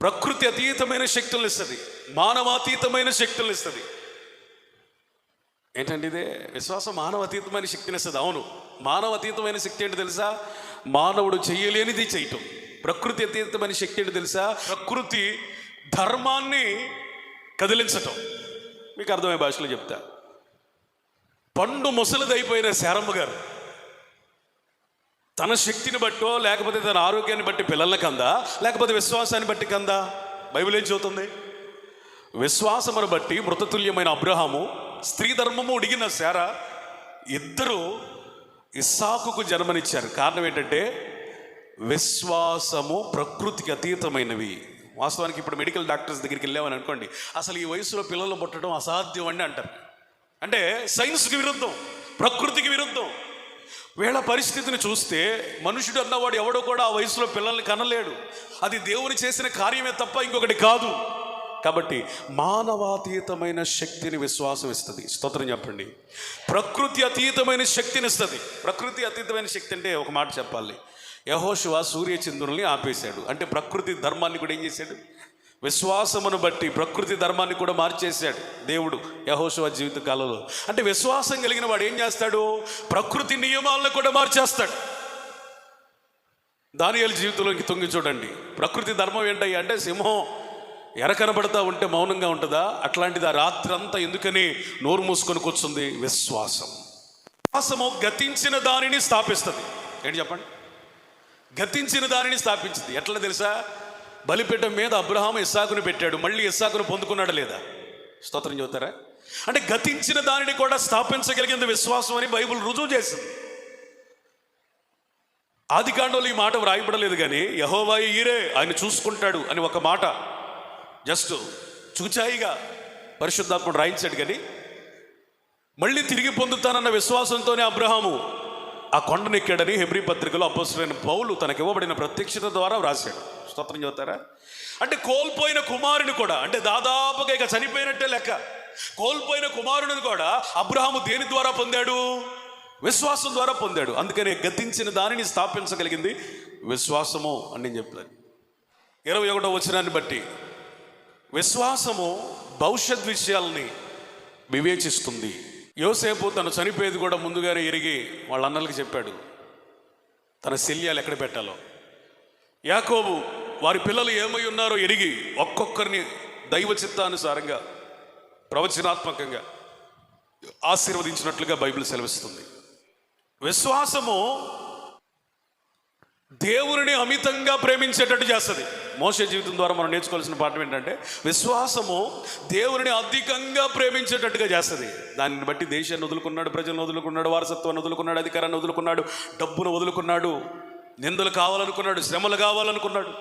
ప్రకృతి అతీతమైన శక్తులను ఇస్తుంది, మానవాతీతమైన శక్తులను ఇస్తుంది. ఏంటండి ఇదే? విశ్వాసం మానవాతీతమైన శక్తిని ఇస్తుంది. అవును, మానవాతీతమైన శక్తి ఏంటి తెలుసా? మానవుడు చెయ్యలేనిది చేయటం. ప్రకృతి అతీతమైన శక్తి ఏంటి తెలుసా? ప్రకృతి ధర్మాన్ని కదిలించటం. మీకు అర్థమయ్యే భాషలో చెప్తా. పండు ముసలిదైపోయిన శారమ్మ గారు తన శక్తిని బట్టో లేకపోతే తన ఆరోగ్యాన్ని బట్టి పిల్లల్ని కందా, లేకపోతే విశ్వాసాన్ని బట్టి కందా? బైబిల్ ఏం చెబుతుంది? విశ్వాసమును బట్టి మృతతుల్యమైన అబ్రహాము, స్త్రీ ధర్మము ఉడిగిన శారా ఇద్దరు ఇస్సాకుకు జన్మనిచ్చారు. కారణం ఏంటంటే విశ్వాసము ప్రకృతికి అతీతమైనవి. వాస్తవానికి ఇప్పుడు మెడికల్ డాక్టర్స్ దగ్గరికి వెళ్ళామని అనుకోండి, అసలు ఈ వయసులో పిల్లలు పుట్టడం అసాధ్యం అని అంటారు. అంటే సైన్స్కి విరుద్ధం, ప్రకృతికి విరుద్ధం. వీళ్ళ పరిస్థితిని చూస్తే మనుషుడు అన్నవాడు ఎవడో కూడా ఆ వయసులో పిల్లల్ని కనలేడు. అది దేవుని చేసిన కార్యమే తప్ప ఇంకొకటి కాదు. కాబట్టి మానవాతీతమైన శక్తిని విశ్వాసం ఇస్తుంది. స్తోత్రం చెప్పండి. ప్రకృతి అతీతమైన శక్తిని ఇస్తుంది. ప్రకృతి అతీతమైన శక్తి అంటే ఒక మాట చెప్పాలి, యెహోషువ సూర్యచంద్రుల్ని ఆపేశాడు. అంటే ప్రకృతి ధర్మాన్ని కూడా ఏం చేశాడు? విశ్వాసమును బట్టి ప్రకృతి ధర్మాన్ని కూడా మార్చేశాడు దేవుడు యెహోషువ జీవిత కాలంలో. అంటే విశ్వాసం కలిగిన వాడు ఏం చేస్తాడు? ప్రకృతి నియమాలను కూడా మార్చేస్తాడు. దానియేలు జీవితంలోకి తొంగి చూడండి. ప్రకృతి ధర్మం ఏంటయ్యా అంటే సింహం ఎరకనబడతా ఉంటే మౌనంగా ఉంటుందా? అట్లాంటిది ఆ రాత్రి అంతా ఎందుకని నోరు మూసుకొని కూర్చుంది? విశ్వాసం. విశ్వాసము గతించిన దానిని స్థాపిస్తుంది. ఏంటి చెప్పండి? గతించిన దానిని స్థాపించింది. ఎట్లా తెలుసా? బలిపీఠం మీద అబ్రహాము ఇస్సాకును పెట్టాడు, మళ్ళీ ఇస్సాకును పొందుకున్నాడా లేదా? స్తోత్రం చెబుతారా? అంటే గతించిన దానిని కూడా స్థాపించగలిగింది విశ్వాసం అని బైబిల్ రుజువు చేసింది. ఆదికాండంలో ఈ మాట వ్రాయబడలేదు, కానీ యెహోవా ఈరే, ఆయన చూసుకుంటాడు అని ఒక మాట జస్ట్ చూచాయిగా పరిశుద్ధాత్ముడు రాయించాడు. కానీ మళ్ళీ తిరిగి పొందుతానన్న విశ్వాసంతోనే అబ్రహాము ఆ కొండనెక్కాడని హెబ్రీ పత్రికలో అపోస్తలుడైన పౌలు తనకి ఇవ్వబడిన ప్రత్యక్షత ద్వారా వ్రాశాడు. స్తోత్రం చెబుతారా? అంటే కోల్పోయిన కుమారుని కూడా, అంటే దాదాపుగా ఇక చనిపోయినట్టే లెక్క, కోల్పోయిన కుమారుడిని కూడా అబ్రహాము దేని ద్వారా పొందాడు? విశ్వాసం ద్వారా పొందాడు. అందుకనే గతించిన దానిని స్థాపించగలిగింది విశ్వాసము అని నేను చెప్పాను. 21వ వచనాన్ని బట్టి విశ్వాసము భవిష్యత్ విషయాల్ని వివేచిస్తుంది. యోసేపు తను చనిపోయేది కూడా ముందుగానే ఎరిగి వాళ్ళ అన్నలకి చెప్పాడు తన శల్యాలు ఎక్కడ పెట్టాలో. యాకోబు వారి పిల్లలు ఏమై ఉన్నారో ఎరిగి ఒక్కొక్కరిని దైవ చిత్తానుసారంగా ప్రవచనాత్మకంగా ఆశీర్వదించినట్లుగా బైబిల్ సెలవిస్తుంది. విశ్వాసము దేవుని అమితంగా ప్రేమించేటట్టు చేస్తుంది. మోషే జీవితం ద్వారా మనం నేర్చుకోవాల్సిన పాఠం ఏంటంటే విశ్వాసము దేవుని అధికంగా ప్రేమించేటట్టుగా చేస్తుంది. దానిని బట్టి దేశాన్ని వదులుకున్నాడు, ప్రజలను వదులుకున్నాడు, వారసత్వాన్ని వదులుకున్నాడు, అధికారాన్ని వదులుకున్నాడు, డబ్బును వదులుకున్నాడు, నిందలు కావాలనుకున్నాడు, శ్రమలు కావాలనుకున్నాడు.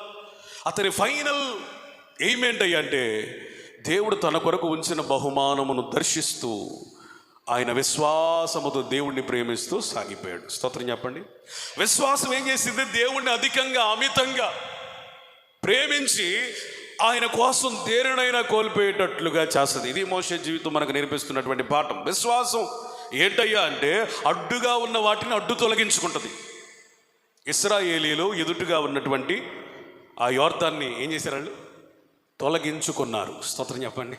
అతని ఫైనల్ ఎయిమ్ ఏంటయ్యా అంటే దేవుడు తన కొరకు ఉంచిన బహుమానమును దర్శిస్తూ ఆయన విశ్వాసముతో దేవుణ్ణి ప్రేమిస్తూ సాగిపోయాడు. స్తోత్రం చెప్పండి. విశ్వాసం ఏం చేసింది? దేవుణ్ణి అధికంగా అమితంగా ప్రేమించి ఆయన కోసం దేనినైనా కోల్పోయేటట్లుగా చేస్తుంది. ఇది మోషే జీవితం మనకు నేర్పిస్తున్నటువంటి పాఠం. విశ్వాసం ఏంటయ్యా అంటే అడ్డుగా ఉన్న వాటిని అడ్డు తొలగించుకుంటుంది. ఇశ్రాయేలీలు ఎదుటుగా ఉన్నటువంటి ఆ యోర్దాన్ని ఏం చేశారు? వాళ్ళు తొలగించుకున్నారు. స్తోత్రం చెప్పండి.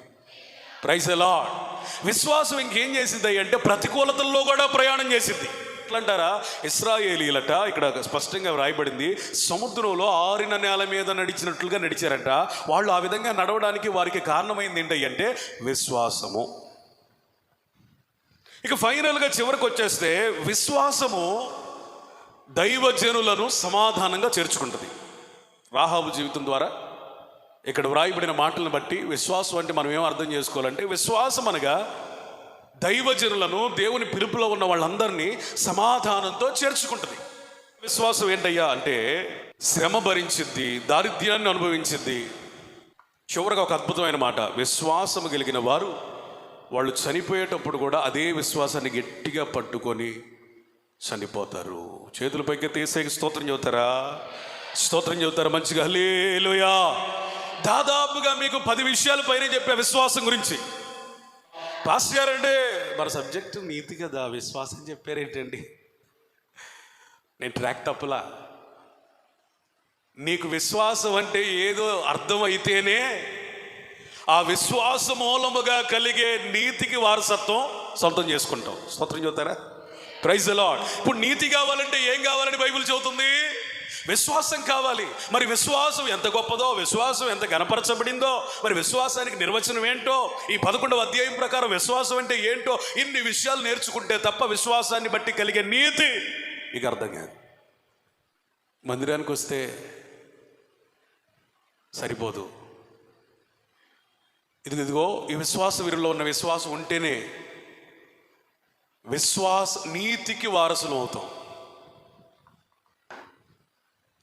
Praise the Lord. విశ్వాసం ఇంకేం చేసింది అంటే ప్రతికూలతల్లో కూడా ప్రయాణం చేసింది. ఎట్లంటారా? ఇశ్రాయేలీలట ఇక్కడ స్పష్టంగా వ్రాయబడింది, సముద్రంలో ఆరిన నేల మీద నడిచినట్లుగా నడిచారట. వాళ్ళు ఆ విధంగా నడవడానికి వారికి కారణమైంది ఏంటంటే విశ్వాసము. ఇక ఫైనల్గా చివరికి వచ్చేస్తే విశ్వాసము దైవజనులను సమాధానంగా చేర్చుకుంటుంది. రాహాబు జీవితం ద్వారా ఇక్కడ వ్రాయబడిన మాటలను బట్టి విశ్వాసం అంటే మనం ఏం అర్థం చేసుకోవాలంటే విశ్వాసం అనగా దైవజనులను, దేవుని పిలుపులో ఉన్న వాళ్ళందరినీ సమాధానంతో చేర్చుకుంటుంది. విశ్వాసం ఏంటయ్యా అంటే శ్రమ భరించిద్ది, దారిద్ర్యాన్ని అనుభవించిద్ది. చివరిగా ఒక అద్భుతమైన మాట, విశ్వాసం కలిగిన వారు వాళ్ళు చనిపోయేటప్పుడు కూడా అదే విశ్వాసాన్ని గట్టిగా పట్టుకొని చనిపోతారు. చేతుల పైకి తీసేకి స్తోత్రం చెబుతారా? స్తోత్రం చెబుతారా మంచిగా? హల్లెలూయా. దాదాపుగా మీకు 10 విషయాల పైన చెప్పే విశ్వాసం గురించి. పాస్టర్ గారంటే మన సబ్జెక్టు నీతి కదా, విశ్వాసం చెప్పారేంటండి? నేను ట్రాక్ తప్పులా? నీకు విశ్వాసం అంటే ఏదో అర్థమైతేనే ఆ విశ్వాస మూలముగా కలిగే నీతికి వారసత్వం సొంతం చేసుకుంటాం. స్తోత్రం చెబుతారా? Praise the Lord. ఇప్పుడు నీతి కావాలంటే ఏం కావాలని బైబిల్ చెబుతుంది? విశ్వాసం కావాలి. మరి విశ్వాసం ఎంత గొప్పదో, విశ్వాసం ఎంత గణపరచబడిందో, మరి విశ్వాసానికి నిర్వచనం ఏంటో, ఈ 11వ అధ్యాయం ప్రకారం విశ్వాసం అంటే ఏంటో, ఇన్ని విషయాలు నేర్చుకుంటే తప్ప విశ్వాసాన్ని బట్టి కలిగే నీతి ఇక అర్థం కాదు. మందిరానికి వస్తే సరిపోదు. ఇదిగో ఈ విశ్వాస వీరిలో ఉన్న విశ్వాసం ఉంటేనే నీతికి వారసులు అవుతాం.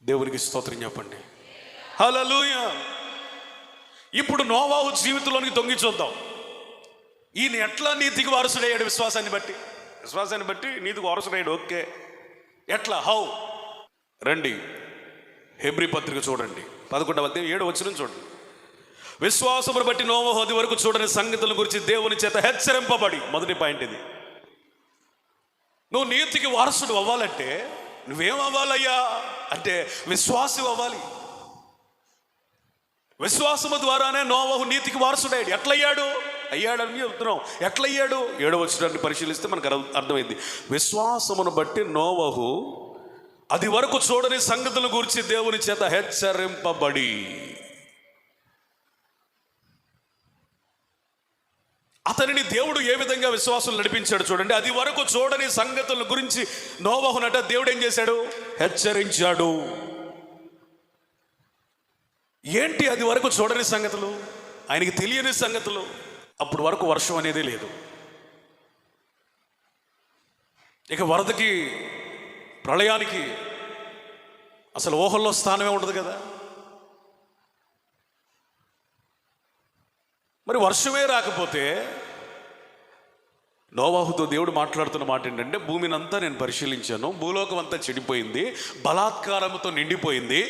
దేవునికి స్తోత్రం చెప్పండి. హల్లెలూయా. ఇప్పుడు నోవాహు జీవితంలోనికి తొంగి చూద్దాం. ఈయన ఎట్లా నీతికి వారసుడయ్యాడు? విశ్వాసాన్ని బట్టి నీతికి వారసుడయ్యాడు. ఓకే, ఎట్లా? హౌ? రండి హెబ్రీ పత్రిక చూడండి, 11వ అధ్యాయం 7వ వచనం చూడండి. విశ్వాసమును బట్టి నోవాహు అది వరకు చూడని సంగతుల గురించి దేవుని చేత హెచ్చరింపబడి, మొదటి పాయింట్ ఇది, నువ్వు నీతికి వారసుడు అవ్వాలంటే నువ్వేం అవ్వాలయ్యా అంటే విశ్వాసం అవ్వాలి. విశ్వాసము ద్వారానే నోవాహు నీతికి వారసుడయ్యాడు. అయ్యాడని చెప్తున్నాం. ఎట్లయ్యాడు? 7వ వచనాన్ని పరిశీలిస్తే మనకు అర్థమైంది. విశ్వాసమును బట్టి నోవాహు అది వరకు చూడని సంగతుల గురించి దేవుని చేత హెచ్చరింపబడి. అతనిని దేవుడు ఏ విధంగా విశ్వాసం నడిపించాడు చూడండి. అది వరకు చూడని సంగతుల గురించి నోవాహునట దేవుడు ఏం చేశాడు? హెచ్చరించాడు. ఏంటి అది వరకు చూడని సంగతులు? ఆయనకి తెలియని సంగతులు. అప్పుడు వరకు వర్షం అనేది లేదు. ఇక వరదకి, ప్రళయానికి అసలు ఊహల్లో స్థానమే ఉండదు కదా. మరి వర్షమే రాకపోతే నోవాహుతో దేవుడు మాట్లాడుతున్న మాట ఏంటంటే, భూమిని అంతా నేను పరిశీలించాను, భూలోకం అంతా చెడిపోయింది, బలాత్కారంతో నిండిపోయింది.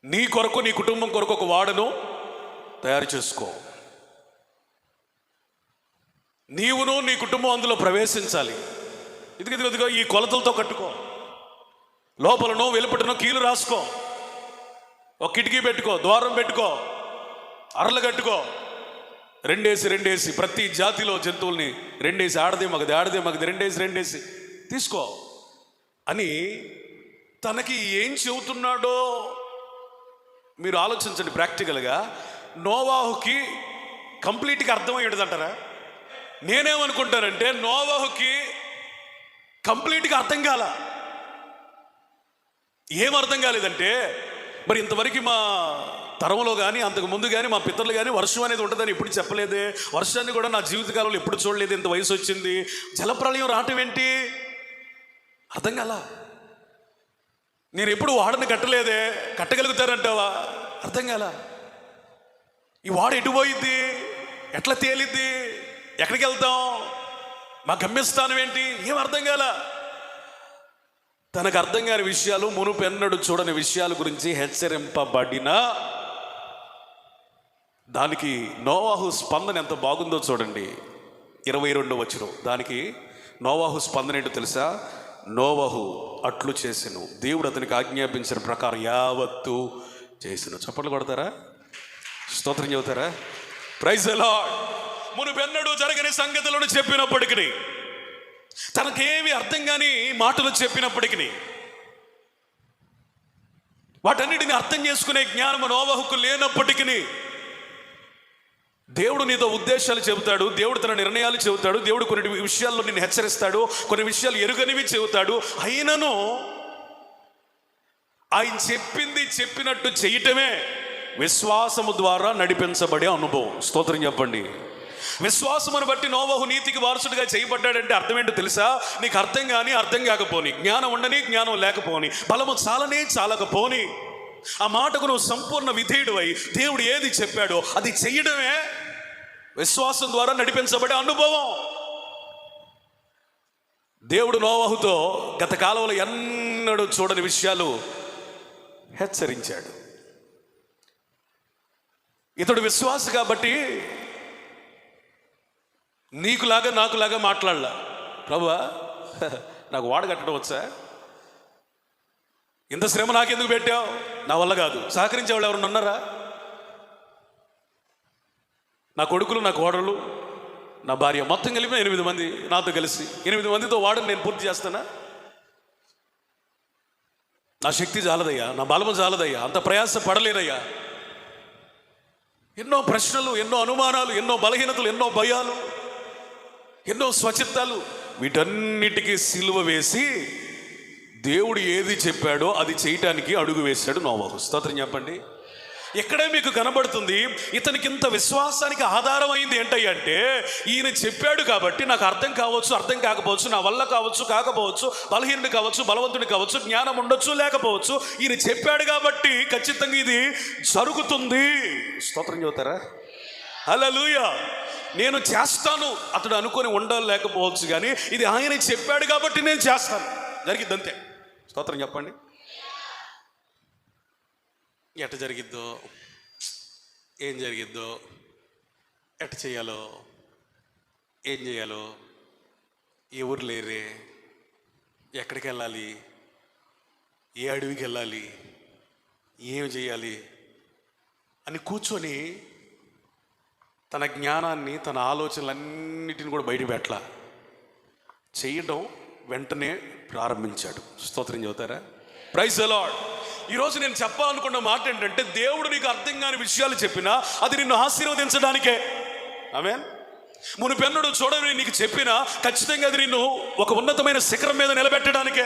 నీ కొరకు, నీ కుటుంబం కొరకు ఒక వాడను తయారు చేసుకో. నీవును నీ కుటుంబం అందులో ప్రవేశించాలి. ఇదిగో ఈ కొలతలతో కట్టుకో, లోపలనో వెలుపటనో కీలు రాసుకో, ఒక కిటికీ పెట్టుకో, ద్వారం పెట్టుకో, అరలు కట్టుకో, రెండేసి ప్రతి జాతిలో జంతువుల్ని రెండేసి, ఆడదే మగది రెండేసి తీసుకో అని తనకి ఏం చెబుతున్నాడో మీరు ఆలోచించండి. ప్రాక్టికల్గా నోవాహుకి కంప్లీట్గా అర్థమయ్యేది అంటారా? నేనేమనుకుంటానంటే నోవాహుకి కంప్లీట్గా అర్థం కాల. ఏం అర్థం కాలేదంటే, మరి ఇంతవరకు మా తరంలో కానీ అంతకు ముందు కానీ మా పితరులు కానీ వర్షం అనేది ఉంటుందని ఎప్పుడు చెప్పలేదే, వర్షాన్ని కూడా నా జీవితకాలంలో ఎప్పుడు చూడలేదు, ఇంత వయసు వచ్చింది, జలప్రళయం రావటం ఏంటి అర్థం కాల. నేను ఎప్పుడు వాడని కట్టలేదే, కట్టగలుగుతారంటావా అర్థం కాల. ఈ వాడ ఎటు పోయిద్ది, ఎట్లా తేలిద్ది, ఎక్కడికి వెళ్తాం, మా గమ్యస్థానం ఏంటి, ఏం అర్థం కాల. తనకు అర్థం కాని విషయాలు, మునుపెన్నడు చూడని విషయాల గురించి హెచ్చరింపబడిన దానికి నోవాహు స్పందన ఎంత బాగుందో చూడండి. 22వ వచనం, దానికి నోవాహు స్పందన ఏంటో తెలుసా? నోవాహు అట్లు చేసెను, దేవుడు అతనికి ఆజ్ఞాపించిన ప్రకారం యావత్తు చేసెను. చప్పట్లు కొడతారా? స్తోత్రం చెబుతారా? Praise the lord. మునుపెన్నడూ జరగని సంగతులను చెప్పినప్పటికీ, తనకేమి అర్థం కాని మాటలు చెప్పినప్పటికీ, వాటన్నిటిని అర్థం చేసుకునే జ్ఞానం నోవాహుకు లేనప్పటికీ, దేవుడు నీతో ఉద్దేశాలు చెబుతాడు, దేవుడు తన నిర్ణయాలు చెబుతాడు, దేవుడు కొన్ని విషయాల్లో నిన్ను హెచ్చరిస్తాడు, కొన్ని విషయాలు ఎరుగనివి చెబుతాడు. అయినను ఆయన చెప్పింది చెప్పినట్టు చేయటమే విశ్వాసము ద్వారా నడిపించబడే అనుభవం. స్తోత్రం చెప్పండి. విశ్వాసమును బట్టి నోవాహు నీతికి వారసుడిగా చేయబడ్డాడంటే అర్థం ఏంటో తెలుసా? నీకు అర్థం కానీ అర్థం కాకపోని, జ్ఞానం ఉండని జ్ఞానం లేకపోని, బలము చాలనే చాలకపోని, ఆ మాటకు నువ్వు సంపూర్ణ విధేయుడు అయి దేవుడు ఏది చెప్పాడో అది చెయ్యడమే విశ్వాసం ద్వారా నడిపించబడే అనుభవం. దేవుడు నోవాహుతో గత కాలంలో ఎన్నడూ చూడని విషయాలు హెచ్చరించాడు. ఇతడు విశ్వాస కాబట్టి నీకులాగా నాకులాగా మాట్లాడలా. ప్రభువా, నాకు వాడ కట్టడం వచ్చా, ఇంత శ్రమ నాకెందుకు పెట్టావు, నా వల్ల కాదు. సహకరించేవాళ్ళు ఎవరు ఉన్నారా? నా కొడుకులు, నా కోడలు, నా భార్య, మొత్తం కలిపి 8 మంది నాతో కలిసి 8 మందితో వాడని నేను పూర్తి చేస్తానా? నా శక్తి చాలదయ్యా, నా బలము చాలదయ్యా, అంత ప్రయాస పడలేదయ్యా. ఎన్నో ప్రశ్నలు, ఎన్నో అనుమానాలు, ఎన్నో బలహీనతలు, ఎన్నో భయాలు, ఎన్నో స్వచిత్తాలు, వీటన్నిటికీ సిలువ వేసి దేవుడు ఏది చెప్పాడో అది చేయటానికి అడుగు వేశాడు నోవాహు. స్తోత్రం చెప్పండి. ఎక్కడే మీకు కనబడుతుంది ఇతనికి ఇంత విశ్వాసానికి ఆధారం అయింది ఏంటంటే, ఈయన చెప్పాడు కాబట్టి నాకు అర్థం కావచ్చు, అర్థం కాకపోవచ్చు, నా వల్ల కావచ్చు, కాకపోవచ్చు, బలహీనుడు కావచ్చు, బలవంతుడు కావచ్చు, జ్ఞానం ఉండొచ్చు, లేకపోవచ్చు, ఈయన చెప్పాడు కాబట్టి ఖచ్చితంగా ఇది జరుగుతుంది. స్తోత్రం చెబుతారా? హల్లెలూయా. నేను చేస్తాను అతడు అనుకొని ఉండలేకపోవచ్చు, కానీ ఇది ఆయన చెప్పాడు కాబట్టి నేను చేస్తాను, జరిగిద్ది అంతే. స్తోత్రం చెప్పండి. ఎట్ట జరిగిద్దో, ఏం జరిగిద్దో, ఎట్ట చేయాలో, ఏం చేయాలో, ఎవరు లేరే, ఎక్కడికి వెళ్ళాలి, ఏ అడవికి వెళ్ళాలి, ఏం చేయాలి అని కూర్చొని తన జ్ఞానాన్ని, తన ఆలోచనలన్నిటిని కూడా బయట పెట్టాల, చేయడం వెంటనే ప్రారంభించాడు. స్తోత్రం చెబుతారా? Praise the Lord. ఈరోజు నేను చెప్పాలనుకున్న మాట ఏంటంటే, దేవుడు నీకు అర్థం కాని విషయాలు చెప్పినా అది నిన్ను ఆశీర్వదించడానికే. ఆమేన్. మునుపెన్నడూ చూడని నీకు చెప్పినా ఖచ్చితంగా అది నిన్ను ఒక ఉన్నతమైన శిఖరం మీద నిలబెట్టడానికే.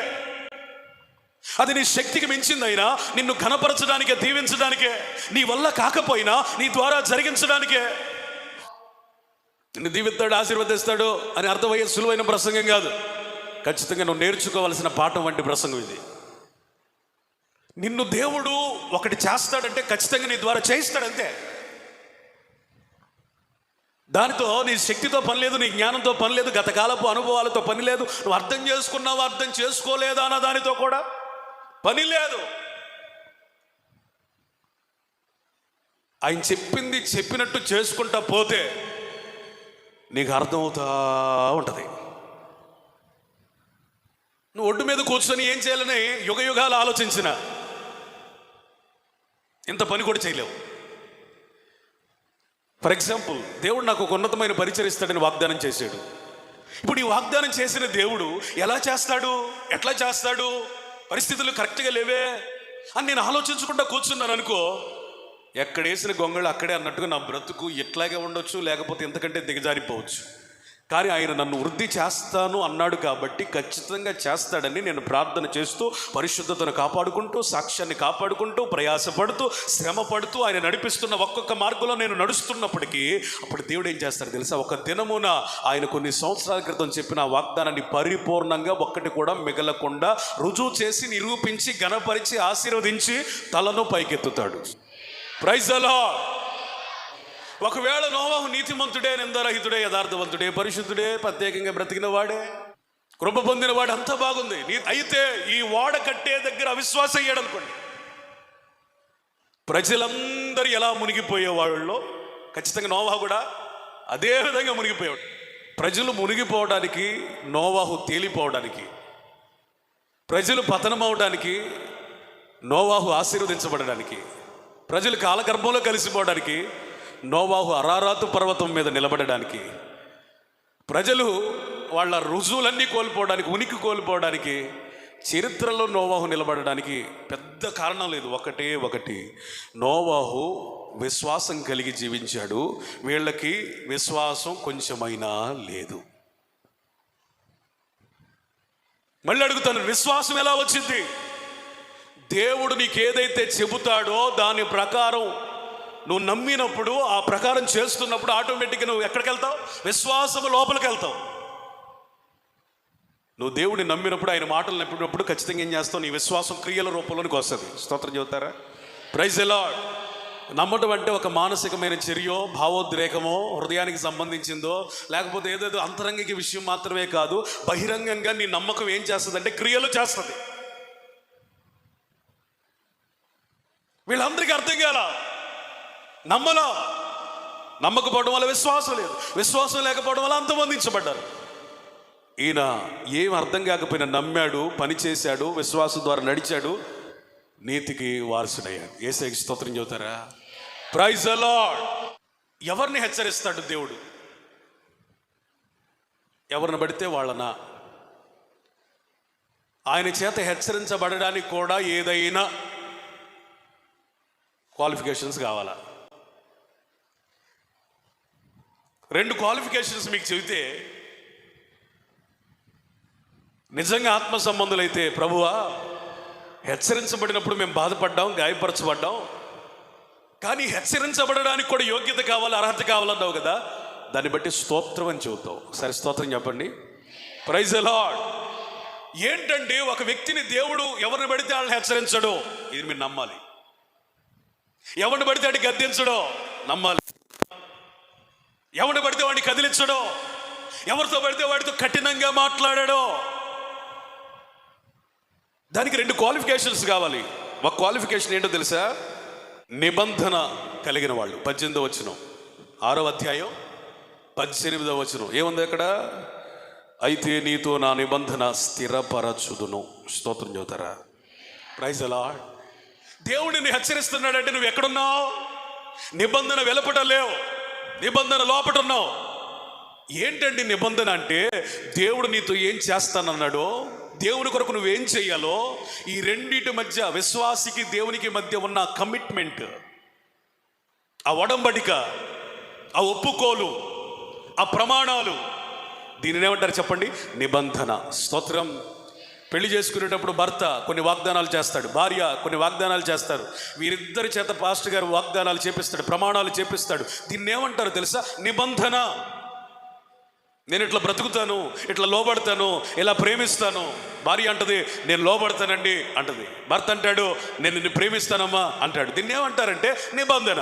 అది నీ శక్తికి మించిందైనా నిన్ను ఘనపరచడానికే, దీవించడానికే, నీ వల్ల కాకపోయినా నీ ద్వారా జరిగించడానికే. నిన్ను దీవిస్తాడు, ఆశీర్వదిస్తాడు అని అర్థమయ్యే సులువైన ప్రసంగం కాదు. ఖచ్చితంగా నువ్వు నేర్చుకోవాల్సిన పాఠం వంటి ప్రసంగం ఇది. నిన్ను దేవుడు ఒకటి చేస్తాడంటే ఖచ్చితంగా నీ ద్వారా చేయిస్తాడంతే. దానితో నీ శక్తితో పని లేదు, నీ జ్ఞానంతో పని లేదు, గతకాలపు అనుభవాలతో పని లేదు, నువ్వు అర్థం చేసుకున్నావా అర్థం చేసుకోలేదా అన్న దానితో కూడా పని లేదు. ఆయన చెప్పింది చెప్పినట్టు చేసుకుంటా పోతే నీకు అర్థమవుతా ఉంటుంది. నువ్వు ఒడ్డు మీద కూర్చొని ఏం చేయాలని యుగ యుగాలు ఆలోచించిన ఇంత పని కూడా చేయలేవు. ఫర్ ఎగ్జాంపుల్, దేవుడు నాకు ఒక ఉన్నతమైన పరిచయం ఇస్తాడని వాగ్దానం చేశాడు. ఇప్పుడు ఈ వాగ్దానం చేసిన దేవుడు ఎలా చేస్తాడు, ఎట్లా చేస్తాడు, పరిస్థితులు కరెక్ట్గా లేవే అని నేను ఆలోచించకుండా కూర్చున్నాను అనుకో, ఎక్కడేసిన గొంగళ్ళు అక్కడే అన్నట్టుగా నా బ్రతుకు ఎట్లాగే ఉండొచ్చు, లేకపోతే ఎంతకంటే దిగజారిపోవచ్చు. కానీ ఆయన నన్ను వృద్ధి చేస్తాను అన్నాడు కాబట్టి ఖచ్చితంగా చేస్తాడని నేను ప్రార్థన చేస్తూ, పరిశుద్ధతను కాపాడుకుంటూ, సాక్ష్యాన్ని కాపాడుకుంటూ, ప్రయాసపడుతూ, శ్రమ పడుతూ ఆయన నడిపిస్తున్న ఒక్కొక్క మార్గంలో నేను నడుస్తున్నప్పటికీ అప్పుడు దేవుడు ఏం చేస్తాడు తెలుసా? ఒక దినమున ఆయన కొన్ని సంవత్సరాల క్రితం చెప్పిన ఆ వాగ్దానాన్ని పరిపూర్ణంగా ఒక్కటి కూడా మిగలకుండా రుజువు చేసి, నిరూపించి, ఘనపరిచి, ఆశీర్వదించి తలను పైకెత్తుతాడు. Praise the Lord. ఒకవేళ నోవహు నీతిమంతుడే, నిందారహితుడే, యథార్థవంతుడే, పరిశుద్ధుడే, ప్రత్యేకంగా బ్రతికిన వాడే, కృప పొందిన వాడు, అంతా బాగుంది. అయితే ఈ ఓడ కట్టే దగ్గర అవిశ్వాసం అయ్యాడు అనుకోండి, ప్రజలందరూ ఎలా మునిగిపోయేవాళ్ళో ఖచ్చితంగా నోవహు కూడా అదే విధంగా మునిగిపోయాడు. ప్రజలు మునిగిపోవడానికి, నోవహు తేలిపోవడానికి, ప్రజలు పతనం అవడానికి, నోవహు ఆశీర్వదించబడడానికి, ప్రజలు కాలగర్భంలో కలిసిపోవడానికి, నోవహు అరారాతు పర్వతం మీద నిలబడడానికి, ప్రజలు వాళ్ళ రుజువులన్నీ కోల్పోవడానికి, ఉనికి కోల్పోవడానికి, చరిత్రలో నోవహు నిలబడడానికి పెద్ద కారణం లేదు. ఒకటే ఒకటి, నోవహు విశ్వాసం కలిగి జీవించాడు. వీళ్ళకి విశ్వాసం కొంచెమైనా లేదు. మళ్ళీ అడుగుతాను, విశ్వాసం ఎలా వచ్చింది? దేవుడు నీకు ఏదైతే చెబుతాడో దాని ప్రకారం నువ్వు నమ్మినప్పుడు, ఆ ప్రకారం చేస్తున్నప్పుడు ఆటోమేటిక్గా నువ్వు ఎక్కడికి వెళ్తావు? విశ్వాసము లోపలికి వెళ్తావు. నువ్వు దేవుడిని నమ్మినప్పుడు, ఆయన మాటలు నమ్మినప్పుడు ఖచ్చితంగా ఏం చేస్తావు? నీ విశ్వాసం క్రియల రూపంలోనికి వస్తుంది. స్తోత్రం చెబుతారా? Praise the Lord. నమ్మటం అంటే ఒక మానసికమైన చర్యో, భావోద్రేకమో, హృదయానికి సంబంధించిందో, లేకపోతే ఏదేదో అంతరంగిక విషయం మాత్రమే కాదు. బహిరంగంగా నీ నమ్మకం ఏం చేస్తుంది అంటే క్రియలు చేస్తుంది. వీళ్ళందరికీ అర్థం కాల, నమ్మలా, నమ్మకపోవడం వల్ల విశ్వాసం లేదు, విశ్వాసం లేకపోవడం వల్ల అంతమందించబడ్డారు. ఈయన ఏం అర్థం కాకపోయినా నమ్మాడు, పని చేశాడు, విశ్వాసం ద్వారా నడిచాడు, నీతికి వారసుడయ్యాడు. యేసుకి స్తోత్రం చెబుతారా? Praise the Lord. ఎవరిని హెచ్చరిస్తాడు దేవుడు? ఎవరిని పడితే వాళ్ళనా? ఆయన చేత హెచ్చరించబడడానికి కూడా ఏదైనా క్వాలిఫికేషన్స్ కావాలా? 2 క్వాలిఫికేషన్స్ మీకు చెబితే, నిజంగా ఆత్మ సంబంధులైతే, ప్రభువా హెచ్చరించబడినప్పుడు మేము బాధపడ్డాం, గాయపరచబడ్డాం, కానీ హెచ్చరించబడడానికి కూడా యోగ్యత కావాలి, అర్హత కావాలన్నావు కదా, దాన్ని బట్టి స్తోత్రం అని చెబుతావు. సరే, స్తోత్రం చెప్పండి. Praise the Lord. ఏంటంటే ఒక వ్యక్తిని దేవుడు ఎవరిని పడితే వాళ్ళని హెచ్చరించడు, ఇది మీరు నమ్మాలి. ఎవరిని పడితే వాడిని గద్దించడో నమ్మాలి. ఎవరిని పడితే వాడిని కదిలించడో, ఎవరితో పడితే వాడితో కఠినంగా మాట్లాడాడో, దానికి 2 క్వాలిఫికేషన్స్ కావాలి. ఒక క్వాలిఫికేషన్ ఏంటో తెలుసా? నిబంధన కలిగిన వాళ్ళు. 18వ వచనం, 6వ అధ్యాయం 18వ వచనం ఏముంది అక్కడ? అయితే నీతో నా నిబంధన స్థిరపరచుదును. స్తోత్రం చెబుతారా? Praise the Lord. దేవుడిని హెచ్చరిస్తున్నాడంటే నువ్వు ఎక్కడున్నావు? నిబంధన వెలుపట లేవు, నిబంధన లోపట ఉన్నావు. ఏంటండి నిబంధన అంటే? దేవుడు నీతో ఏం చేస్తానన్నాడో, దేవుని కొరకు నువ్వేం చెయ్యాలో, ఈ రెండింటి మధ్య, విశ్వాసికి దేవునికి మధ్య ఉన్న కమిట్మెంట్, ఆ ఒడంబడిక, ఆ ఒప్పుకోలు, ఆ ప్రమాణాలు, దీనిని ఏమంటారు చెప్పండి? నిబంధన. స్తోత్రం. పెళ్లి చేసుకునేటప్పుడు భర్త కొన్ని వాగ్దానాలు చేస్తాడు, భార్య కొన్ని వాగ్దానాలు చేస్తారు. వీరిద్దరి చేత పాస్టర్ గారు వాగ్దానాలు చేపిస్తాడు, ప్రమాణాలు చేపిస్తాడు. దీన్ని ఏమంటారు తెలుసా? నిబంధన. నేను ఇట్లా బ్రతుకుతాను, ఇట్లా లోబడతాను, ఇలా ప్రేమిస్తాను. భార్య అంటది నేను లోబడతానండి అంటది. భర్త అంటాడు నేను నిన్ను ప్రేమిస్తానమ్మా అంటాడు. దీన్ని ఏమంటారంటే నిబంధన.